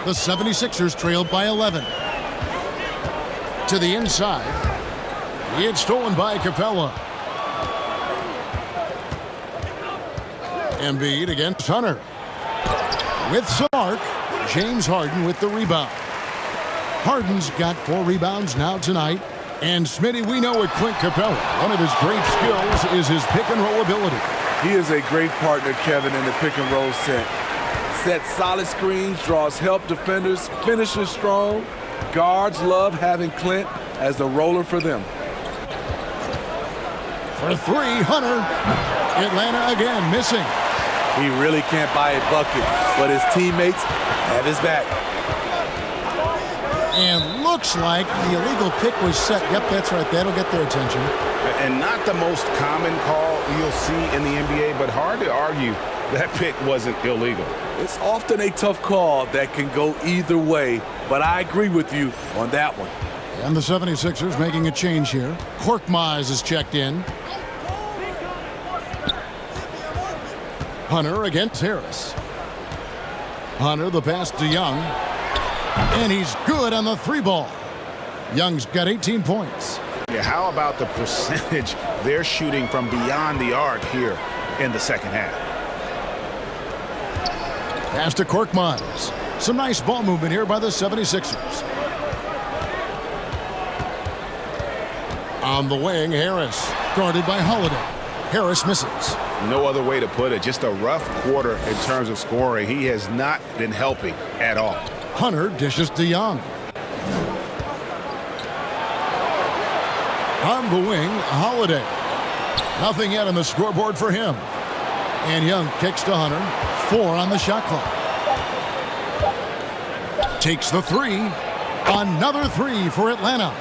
The 76ers trailed by 11. To the inside. It's stolen by Capella. Embiid against Hunter. With some arc, James Harden with the rebound. Harden's got 4 rebounds now tonight. And Smitty, we know with Clint Capella, one of his great skills is his pick and roll ability. He is a great partner, Kevin, in the pick and roll set. Sets solid screens, draws help defenders, finishes strong. Guards love having Clint as the roller for them. For 3, Hunter. Atlanta again missing. He really can't buy a bucket, but his teammates have his back. And looks like the illegal pick was set. Yep, that's right. That'll get their attention. And not the most common call you'll see in the NBA, but hard to argue that pick wasn't illegal. It's often a tough call that can go either way, but I agree with you on that one. And the 76ers making a change here. Korkmaz is checked in. Hunter against Harris. Hunter the pass to Young. And he's good on the 3-ball. Young's got 18 points. Yeah, how about the percentage they're shooting from beyond the arc here in the second half? Pass to Korkmaz. Some nice ball movement here by the 76ers. On the wing, Harris. Guarded by Holiday. Harris misses. No other way to put it. Just a rough quarter in terms of scoring. He has not been helping at all. Hunter dishes to Young. On the wing, Holiday. Nothing yet on the scoreboard for him. And Young kicks to Hunter. 4 on the shot clock. Takes the 3. Another 3 for Atlanta.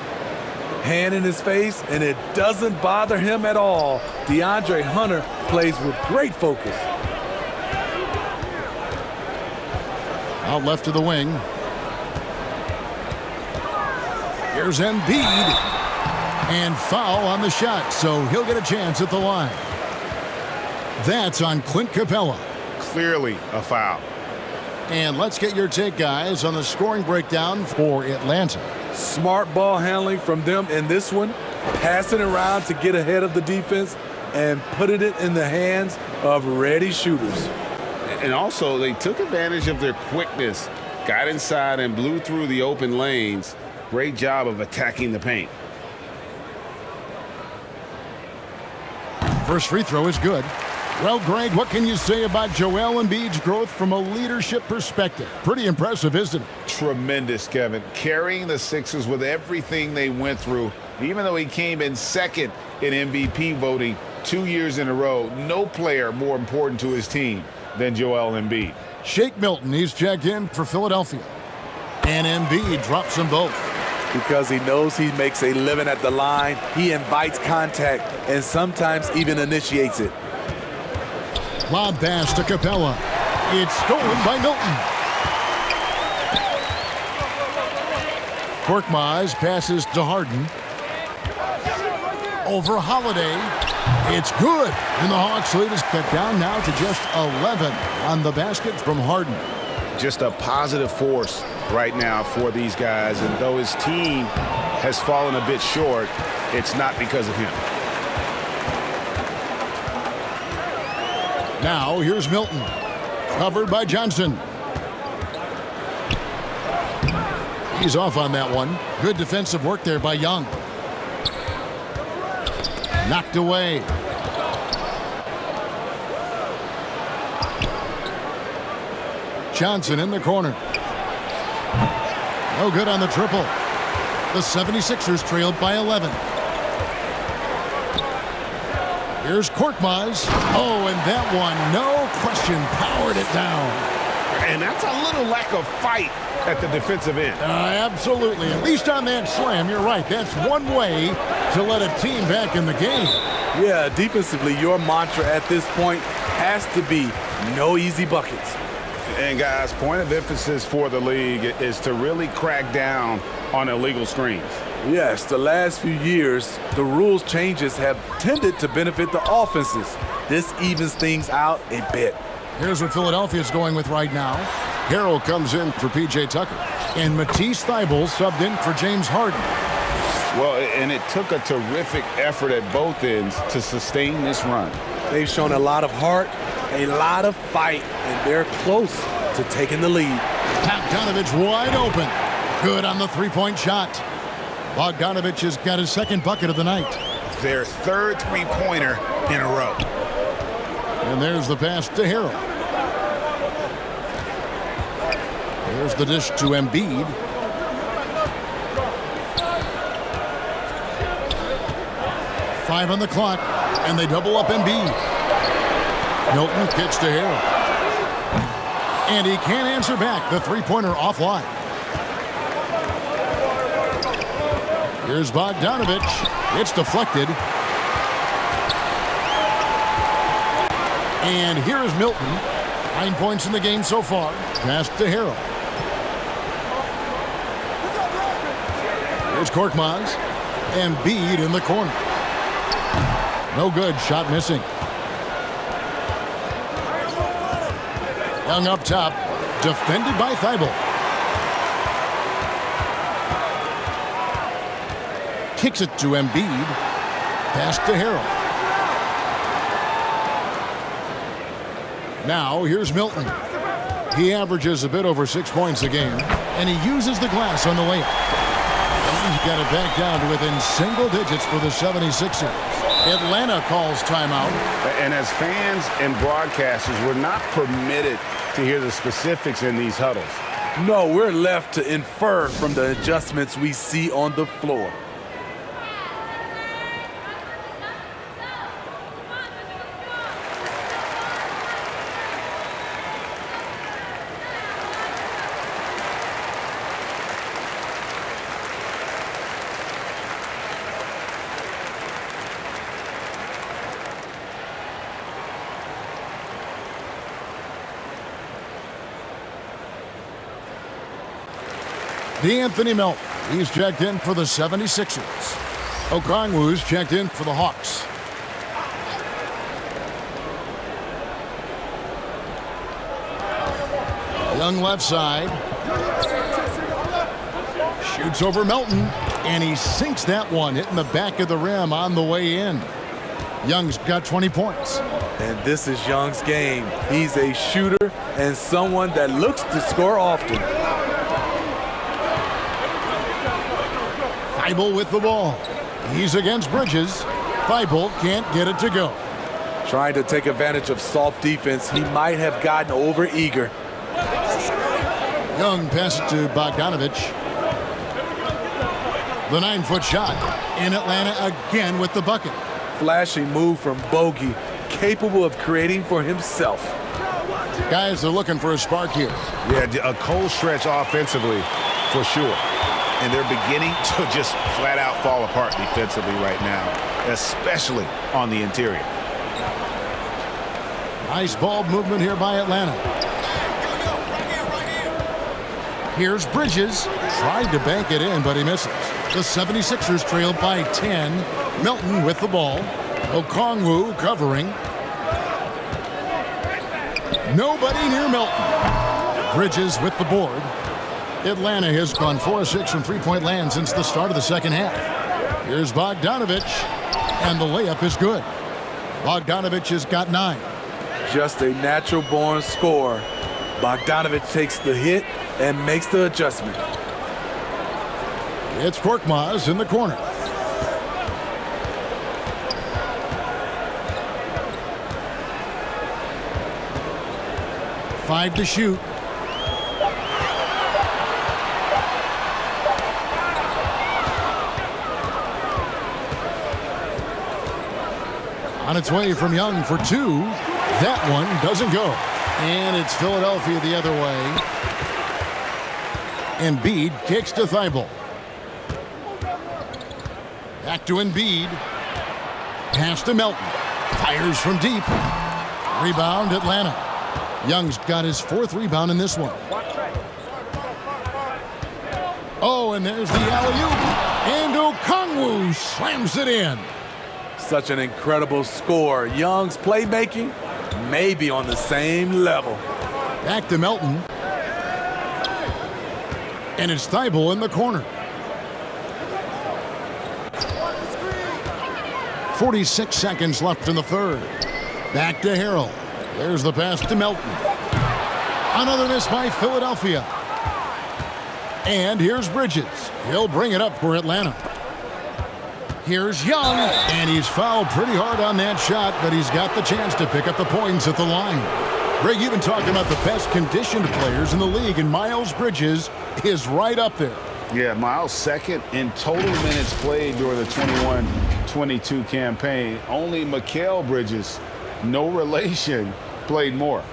Hand in his face, and it doesn't bother him at all. DeAndre Hunter plays with great focus. Out left to the wing. Here's Embiid. And foul on the shot, so he'll get a chance at the line. That's on Clint Capella. Clearly a foul. And let's get your take, guys, on the scoring breakdown for Atlanta. Smart ball handling from them in this one. Passing around to get ahead of the defense and putting it in the hands of ready shooters. And also, they took advantage of their quickness, got inside and blew through the open lanes. Great job of attacking the paint. First free throw is good. Well, Greg, what can you say about Joel Embiid's growth from a leadership perspective? Pretty impressive, isn't it? Tremendous, Kevin. Carrying the Sixers with everything they went through. Even though he came in second in MVP voting 2 years in a row, no player more important to his team than Joel Embiid. Shake Milton, he's checked in for Philadelphia. And Embiid drops them both. Because he knows he makes a living at the line, he invites contact and sometimes even initiates it. Lob pass to Capella. It's stolen by Milton. Korkmaz passes to Harden. Over Holiday. It's good. And the Hawks lead is cut down now to just 11 on the basket from Harden. Just a positive force right now for these guys. And though his team has fallen a bit short, it's not because of him. Now here's Milton. Covered by Johnson. He's off on that one. Good defensive work there by Young. Knocked away. Johnson in the corner. No good on the triple. The 76ers trailed by 11. Here's Korkmaz. Oh, and that one, no question, powered it down. And that's a little lack of fight at the defensive end. Absolutely. At least on that slam, you're right. That's one way to let a team back in the game. Yeah, defensively, your mantra at this point has to be no easy buckets. And guys, point of emphasis for the league is to really crack down on illegal screens. Yes, the last few years, the rules changes have tended to benefit the offenses. This evens things out a bit. Here's what Philadelphia's going with right now. Harrell comes in for P.J. Tucker. And Matisse Thybulle subbed in for James Harden. Well, and it took a terrific effort at both ends to sustain this run. They've shown a lot of heart, a lot of fight, and they're close to taking the lead. Bogdanovich wide open. Good on the three-point shot. Bogdanovich has got his second bucket of the night. Their third three-pointer in a row. And there's the pass to Harrell. There's the dish to Embiid. Five on the clock, and they double up Embiid. Milton kicks to Harrell. And he can't answer back. The three-pointer offline. Here's Bogdanovich. It's deflected. And here's Milton. 9 points in the game so far. Pass to Harrell. Here's Korkmaz. Embiid in the corner. No good. Shot missing. Young up top. Defended by Thybulle. Kicks it to Embiid. Pass to Harrell. Now here's Milton. He averages a bit over 6 points a game, and he uses the glass on the layup. He's got it back down to within single digits for the 76ers. Atlanta calls timeout. And as fans and broadcasters, we're not permitted to hear the specifics in these huddles. No, we're left to infer from the adjustments we see on the floor. D'Anthony Melton, he's checked in for the 76ers. Okongwu's checked in for the Hawks. Young left side. Shoots over Melton, and he sinks that one, hitting the back of the rim on the way in. Young's got 20 points. And this is Young's game. He's a shooter and someone that looks to score often. Thybulle with the ball. He's against Bridges. Thybulle can't get it to go. Trying to take advantage of soft defense, he might have gotten over-eager. Young passes to Bogdanovich. The 9-foot shot. In Atlanta again with the bucket. Flashing move from Bogey, capable of creating for himself. Guys are looking for a spark here. Yeah, a cold stretch offensively for sure. and they're beginning to just flat out fall apart defensively right now, especially on the interior. Nice ball movement here by Atlanta. Here's Bridges. Tried to bank it in, but he misses. The 76ers trailed by 10. Melton with the ball. Okongwu covering. Nobody near Melton. Bridges with the board. Atlanta has gone 4-6 from three-point land since the start of the second half. Here's Bogdanovich, and the layup is good. Bogdanovich has got 9. Just a natural-born scorer. Bogdanovich takes the hit and makes the adjustment. It's Korkmaz in the corner. Five to shoot. On its way from Young for 2. That one doesn't go. And it's Philadelphia the other way. Embiid kicks to Thibault. Back to Embiid. Pass to Melton. Fires from deep. Rebound Atlanta. Young's got his 4th rebound in this one. Oh, and there's the alley-oop. And Okongwu slams it in. Such an incredible score. Young's playmaking may be on the same level. Back to Melton. And it's Thibault in the corner. 46 seconds left in the third. Back to Harrell. There's the pass to Melton. Another miss by Philadelphia. And here's Bridges. He'll bring it up for Atlanta. Here's Young, and he's fouled pretty hard on that shot, but he's got the chance to pick up the points at the line. Greg, you've been talking about the best conditioned players in the league, and Miles Bridges is right up there. Yeah, Miles second in total minutes played during the 21-22 campaign. Only Mikal Bridges, no relation, played more.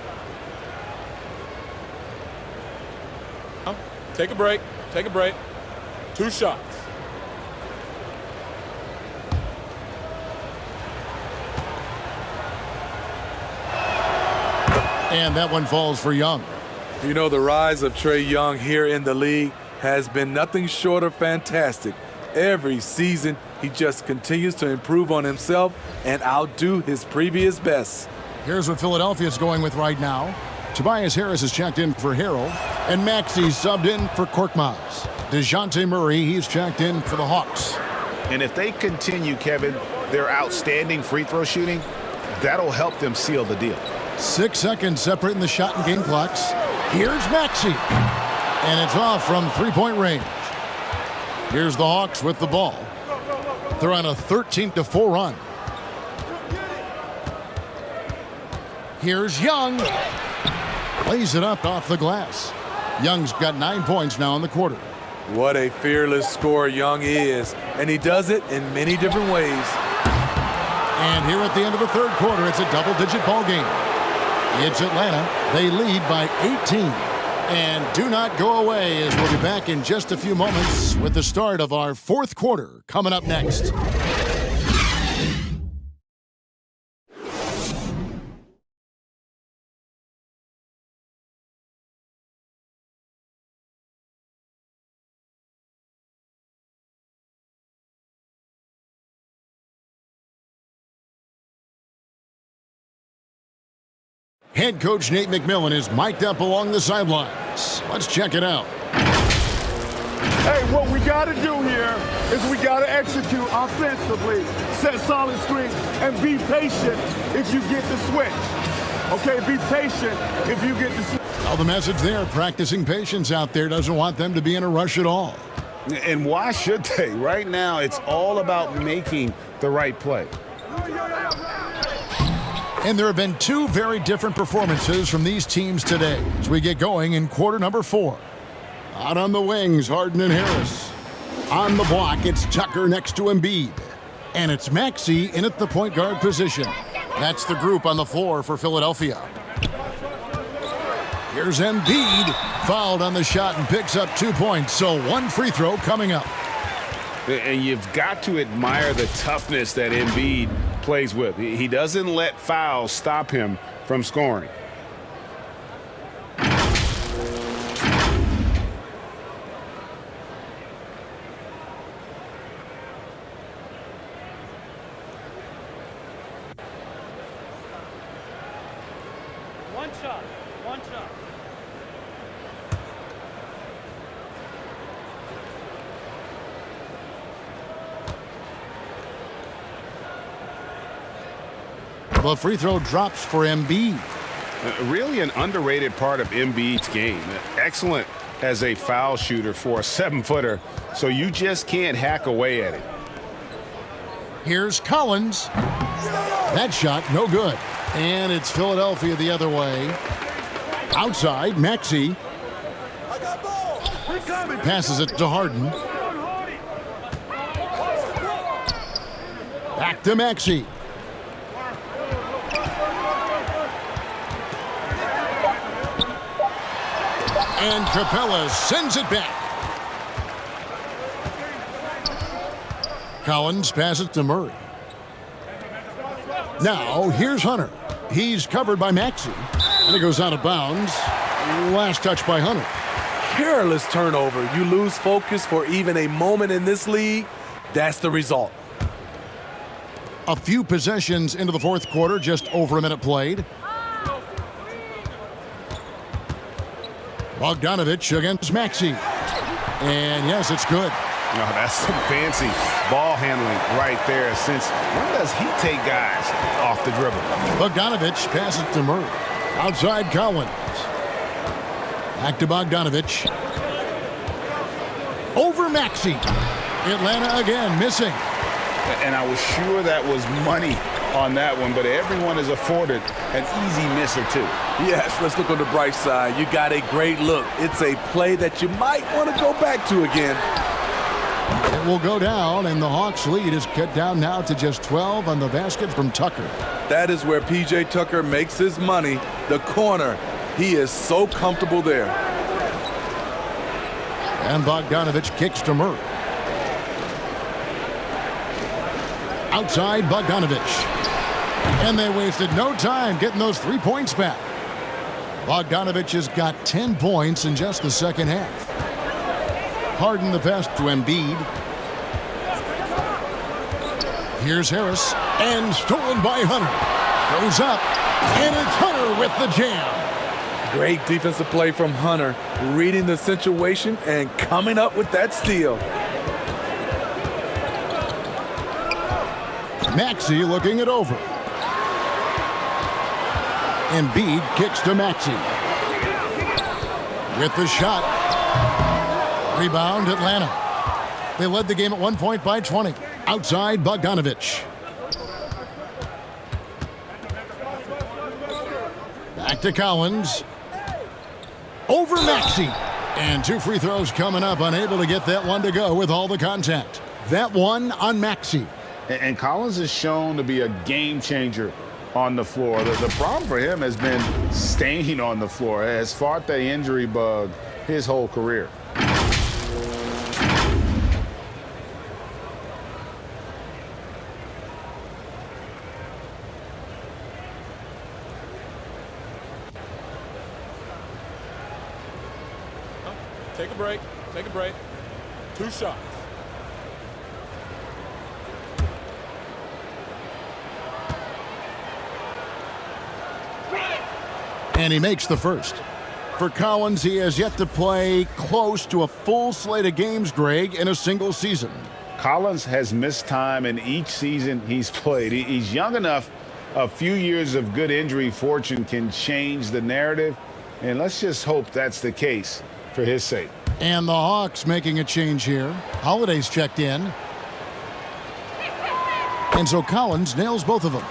Take a break. Take a break. 2 shots. And that one falls for Young. You know, the rise of Trae Young here in the league has been nothing short of fantastic. Every season, he just continues to improve on himself and outdo his previous best. Here's what Philadelphia's going with right now. Tobias Harris has checked in for Harrell, and Maxey's subbed in for Korkmaz. DeJounte Murray, he's checked in for the Hawks. And if they continue, Kevin, their outstanding free throw shooting, that'll help them seal the deal. 6 seconds separating the shot and game clocks. Here's Maxey. And it's off from three-point range. Here's the Hawks with the ball. They're on a 13-4 run. Here's Young. Plays it up off the glass. Young's got 9 points now in the quarter. What a fearless scorer Young is, and he does it in many different ways. And here at the end of the third quarter, it's a double-digit ball game. It's Atlanta. They lead by 18. And do not go away, as we'll be back in just a few moments with the start of our fourth quarter coming up next. Head coach Nate McMillan is mic'd up along the sidelines. Let's check it out. Hey, what we got to do here is we got to execute offensively, set solid screens, and be patient if you get the switch. Okay, be patient if you get the switch. Well, the message there, practicing patience out there, doesn't want them to be in a rush at all. And why should they? Right now, it's all about making the right play. And there have been 2 very different performances from these teams today as we get going in quarter number 4. Out on the wings, Harden and Harris. On the block, it's Tucker next to Embiid. And it's Maxey in at the point guard position. That's the group on the floor for Philadelphia. Here's Embiid, fouled on the shot and picks up 2 points. So one free throw coming up. And you've got to admire the toughness that Embiid plays with. He doesn't let fouls stop him from scoring. One shot. The free throw drops for Embiid. Really an underrated part of Embiid's game. Excellent as a foul shooter for a 7-footer, so you just can't hack away at it. Here's Collins. That shot, no good. And it's Philadelphia the other way. Outside, Maxey. Passes it to Harden. Back to Maxey. And Capella sends it back. Collins passes to Murray. Now, here's Hunter. He's covered by Maxey. And it goes out of bounds. Last touch by Hunter. Careless turnover. You lose focus for even a moment in this league. That's the result. A few possessions into the fourth quarter, just over a minute played. Bogdanovich against Maxey. And yes, it's good. No, that's some fancy ball handling right there. Since when does he take guys off the dribble? Bogdanovich passes to Murray. Outside Collins. Back to Bogdanovich. Over Maxey. Atlanta again missing. And I was sure that was money on that one, but everyone is afforded an easy miss or two. Yes, let's look on the bright side. You got a great look. It's a play that you might want to go back to again. It will go down, and the Hawks' lead is cut down now to just 12 on the basket from Tucker. That is where P.J. Tucker makes his money. The corner. He is so comfortable there. And Bogdanovich kicks to Murray. Outside Bogdanovich. And they wasted no time getting those 3 points back. Bogdanovich has got 10 points in just the second half. Harden the pass to Embiid. Here's Harris. And stolen by Hunter. Goes up. And it's Hunter with the jam. Great defensive play from Hunter. Reading the situation and coming up with that steal. Maxey looking it over. Embiid kicks to Maxey. With the shot. Rebound Atlanta. They led the game at 1 point by 20. Outside Bogdanovich. Back to Collins. Over Maxey. And 2 free throws coming up. Unable to get that one to go with all the contact. That one on Maxey. And Collins is shown to be a game changer on the floor. The problem for him has been staying on the floor. Has fought the injury bug his whole career. Take a break. Take a break. 2 shots. And he makes the first. For Collins, he has yet to play close to a full slate of games, Greg, in a single season. Collins has missed time in each season he's played. He's young enough. A few years of good injury fortune can change the narrative. And let's just hope that's the case for his sake. And the Hawks making a change here. Holiday's checked in. And so Collins nails both of them.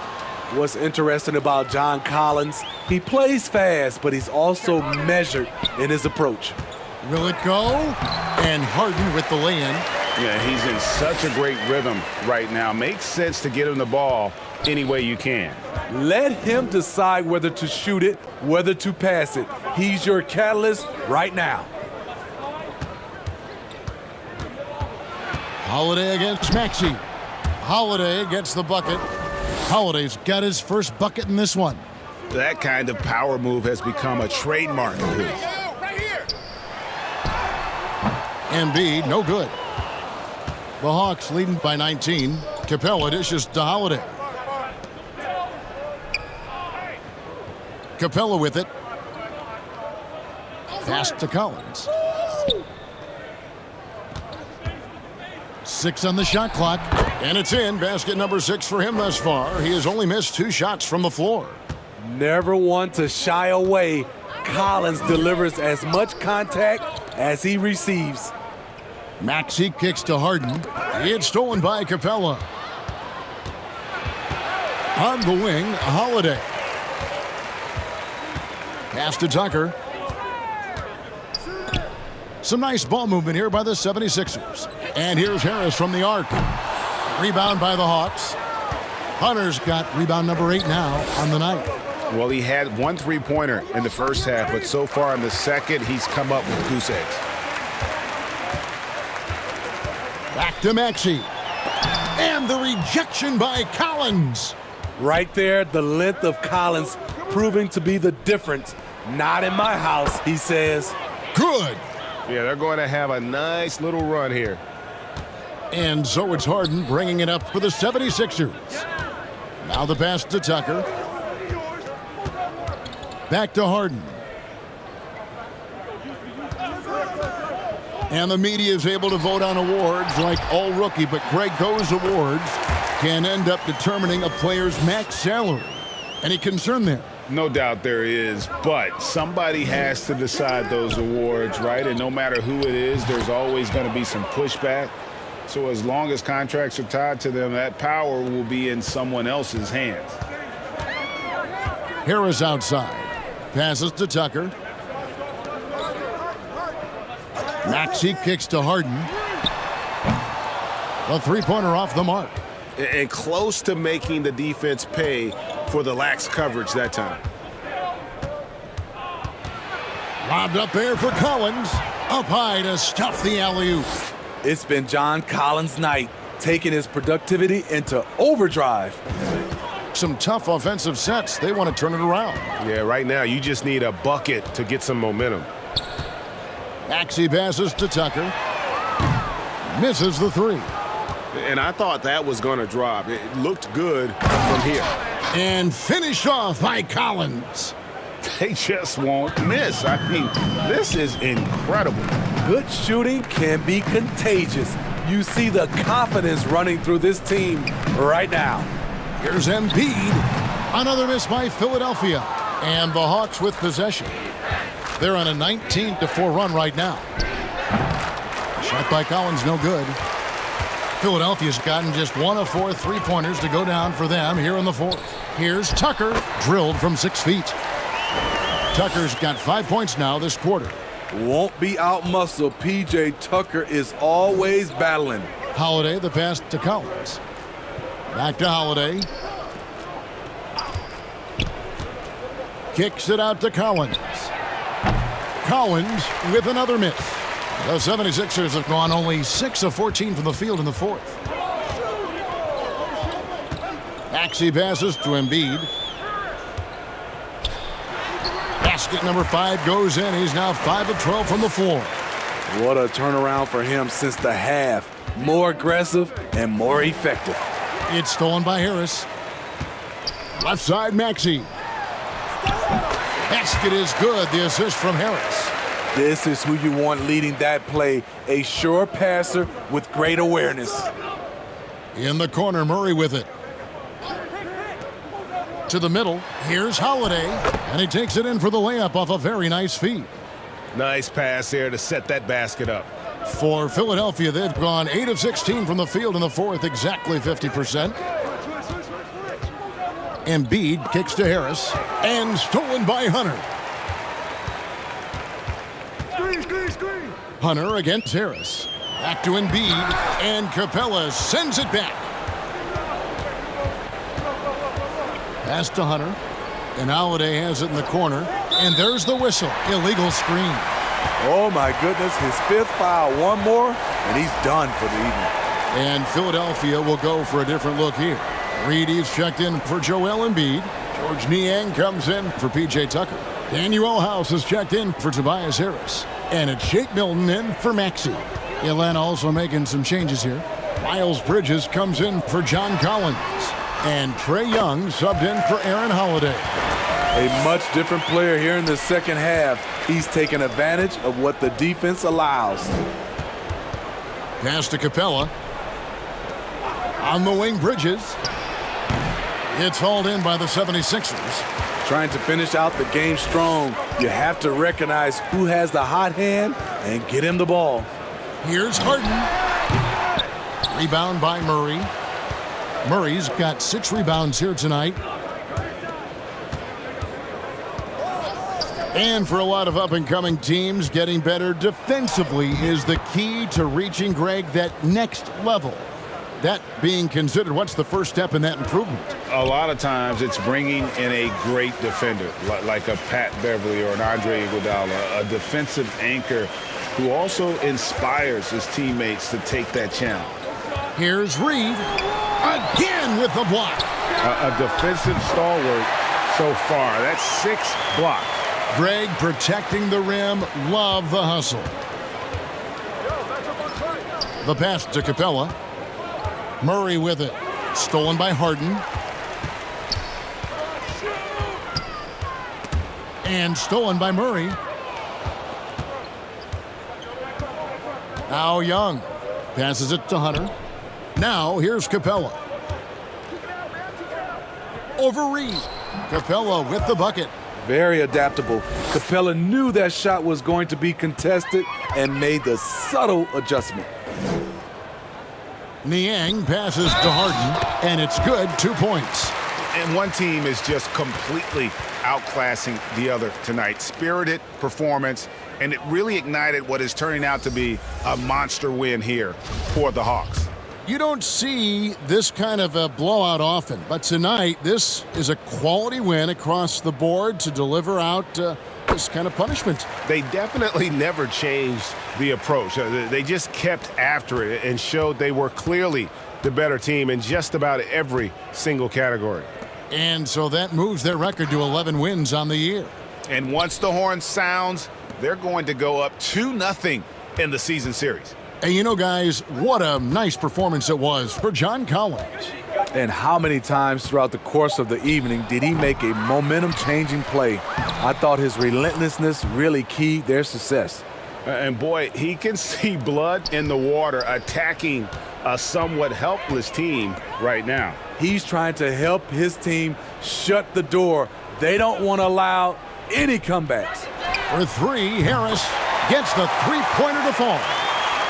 What's interesting about John Collins, he plays fast, but he's also measured in his approach. Will it go? And Harden with the lay-in. Yeah, he's in such a great rhythm right now. Makes sense to get him the ball any way you can. Let him decide whether to shoot it, whether to pass it. He's your catalyst right now. Holiday against Maxey. Holiday gets the bucket. Holiday's got his first bucket in this one. That kind of power move has become a trademark of his. Embiid, no good. The Hawks leading by 19. Capella dishes to Holiday. Capella with it. Pass to Collins. 6 on the shot clock. And it's in. Basket number 6 for him thus far. He has only missed 2 shots from the floor. Never one to shy away. Collins delivers as much contact as he receives. Maxey kicks to Harden. It's stolen by Capella. On the wing, Holiday. Pass to Tucker. Some nice ball movement here by the 76ers. And here's Harris from the arc. Rebound by the Hawks. Hunter's got rebound number 8 now on the night. Well, he had 1 3-pointer in the first half, but so far in the second, he's come up with goose eggs. Back to Maxey. And the rejection by Collins. Right there, the length of Collins proving to be the difference. Not in my house, he says. Good. Yeah, they're going to have a nice little run here. And so it's Harden bringing it up for the 76ers. Now the pass to Tucker. Back to Harden. And the media is able to vote on awards like All Rookie, but Greg, those awards can end up determining a player's max salary. Any concern there? No doubt there is, but somebody has to decide those awards, right? And no matter who it is, there's always going to be some pushback. So as long as contracts are tied to them, that power will be in someone else's hands. Harris outside. Passes to Tucker. Maxey kicks to Harden. A 3-pointer off the mark. And close to making the defense pay for the lax coverage that time. Lobbed up there for Collins. Up high to stuff the alley-oop. It's been John Collins' night, taking his productivity into overdrive. Some tough offensive sets. They want to turn it around. Yeah, right now you just need a bucket to get some momentum. Maxey passes to Tucker. Misses the 3. And I thought that was going to drop. It looked good from here. And finished off by Collins. They just won't miss. I mean, this is incredible. Good shooting can be contagious. You see the confidence running through this team right now. Here's Embiid. Another miss by Philadelphia. And the Hawks with possession. They're on a 19-4 run right now. Shot by Collins, no good. Philadelphia's gotten just 1 of 4 3-pointers to go down for them here in the 4th. Here's Tucker, drilled from 6 feet. Tucker's got 5 points now this quarter. Won't be out-muscled. P.J. Tucker is always battling. Holiday, the pass to Collins. Back to Holiday. Kicks it out to Collins. Collins with another miss. The 76ers have gone only 6 of 14 from the field in the 4th. Maxey passes to Embiid. Basket number 5 goes in. He's now 5 of 12 from the floor. What a turnaround for him since the half. More aggressive and more effective. It's stolen by Harris. Left side, Maxey. Basket is good. The assist from Harris. This is who you want leading that play. A sure passer with great awareness. In the corner, Murray with it. To the middle. Here's Holiday. And he takes it in for the layup off a very nice feed. Nice pass there to set that basket up. For Philadelphia, they've gone 8 of 16 from the field in the 4th, exactly 50%. Embiid kicks to Harris. And stolen by Hunter. Hunter against Harris. Back to Embiid. And Capella sends it back. Pass to Hunter. And Holiday has it in the corner. And there's the whistle. Illegal screen. Oh, my goodness. His 5th foul. One more, and he's done for the evening. And Philadelphia will go for a different look here. Reedy's checked in for Joel Embiid. George Niang comes in for P.J. Tucker. Daniel House is checked in for Tobias Harris. And it's Shake Milton in for Maxey. Atlanta also making some changes here. Miles Bridges comes in for John Collins. And Trae Young subbed in for Aaron Holiday. A much different player here in the second half. He's taking advantage of what the defense allows. Pass to Capella. On the wing, Bridges. It's hauled in by the 76ers. Trying to finish out the game strong, you have to recognize who has the hot hand and get him the ball. Here's Harden. Rebound by Murray. Murray's got 6 rebounds here tonight. And for a lot of up-and-coming teams, getting better defensively is the key to reaching, Greg, that next level. That being considered, what's the first step in that improvement? A lot of times it's bringing in a great defender, like a Pat Beverly or an Andre Iguodala, a defensive anchor who also inspires his teammates to take that challenge. Here's Reed. Again with the block. A defensive stalwart so far. That's 6 blocks. Greg protecting the rim. Love the hustle. The pass to Capella. Murray with it. Stolen by Harden. And stolen by Murray. Now Young passes it to Hunter. Now here's Capella. Over Reed. Capella with the bucket. Very adaptable. Capella knew that shot was going to be contested and made the subtle adjustment. Niang passes to Harden, and it's good. 2 points. And one team is just completely outclassing the other tonight. Spirited performance, and it really ignited what is turning out to be a monster win here for the Hawks. You don't see this kind of a blowout often, but tonight this is a quality win across the board to deliver out this kind of punishment. They definitely never changed the approach. They just kept after it and showed they were clearly the better team in just about every single category. And so that moves their record to 11 wins on the year. And once the horn sounds, they're going to go up 2-0 in the season series. And you know, guys, what a nice performance it was for John Collins. And how many times throughout the course of the evening did he make a momentum-changing play? I thought his relentlessness really keyed their success. And boy, he can see blood in the water attacking a somewhat helpless team right now. He's trying to help his team shut the door. They don't want to allow any comebacks. For 3, Harris gets the three-pointer to fall.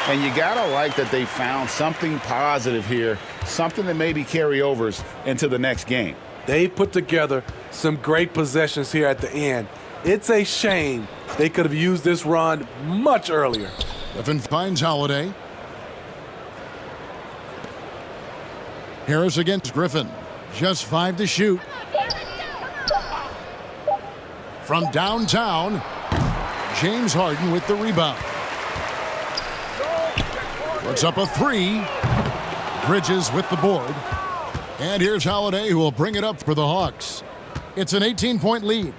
And you got to like that they found something positive here, something that maybe carry overs into the next game. They put together some great possessions here at the end. It's a shame they could have used this run much earlier. Griffin finds Holiday. Harris against Griffin. Just 5 to shoot. From downtown, James Harden with the rebound. Puts up a 3. Bridges with the board. And here's Holiday, who will bring it up for the Hawks. It's an 18-point lead.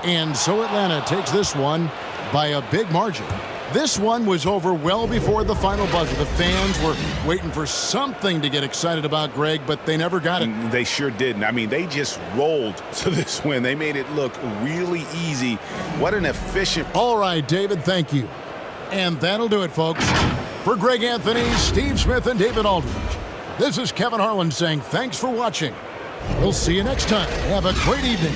And so Atlanta takes this one by a big margin. This one was over well before the final buzzer. The fans were waiting for something to get excited about, Greg, but they never got it. They sure didn't. I mean, they just rolled to this win. They made it look really easy. What an efficient... All right, David, thank you. And that'll do it, folks. For Greg Anthony, Steve Smith, and David Aldridge, this is Kevin Harlan saying thanks for watching. We'll see you next time. Have a great evening.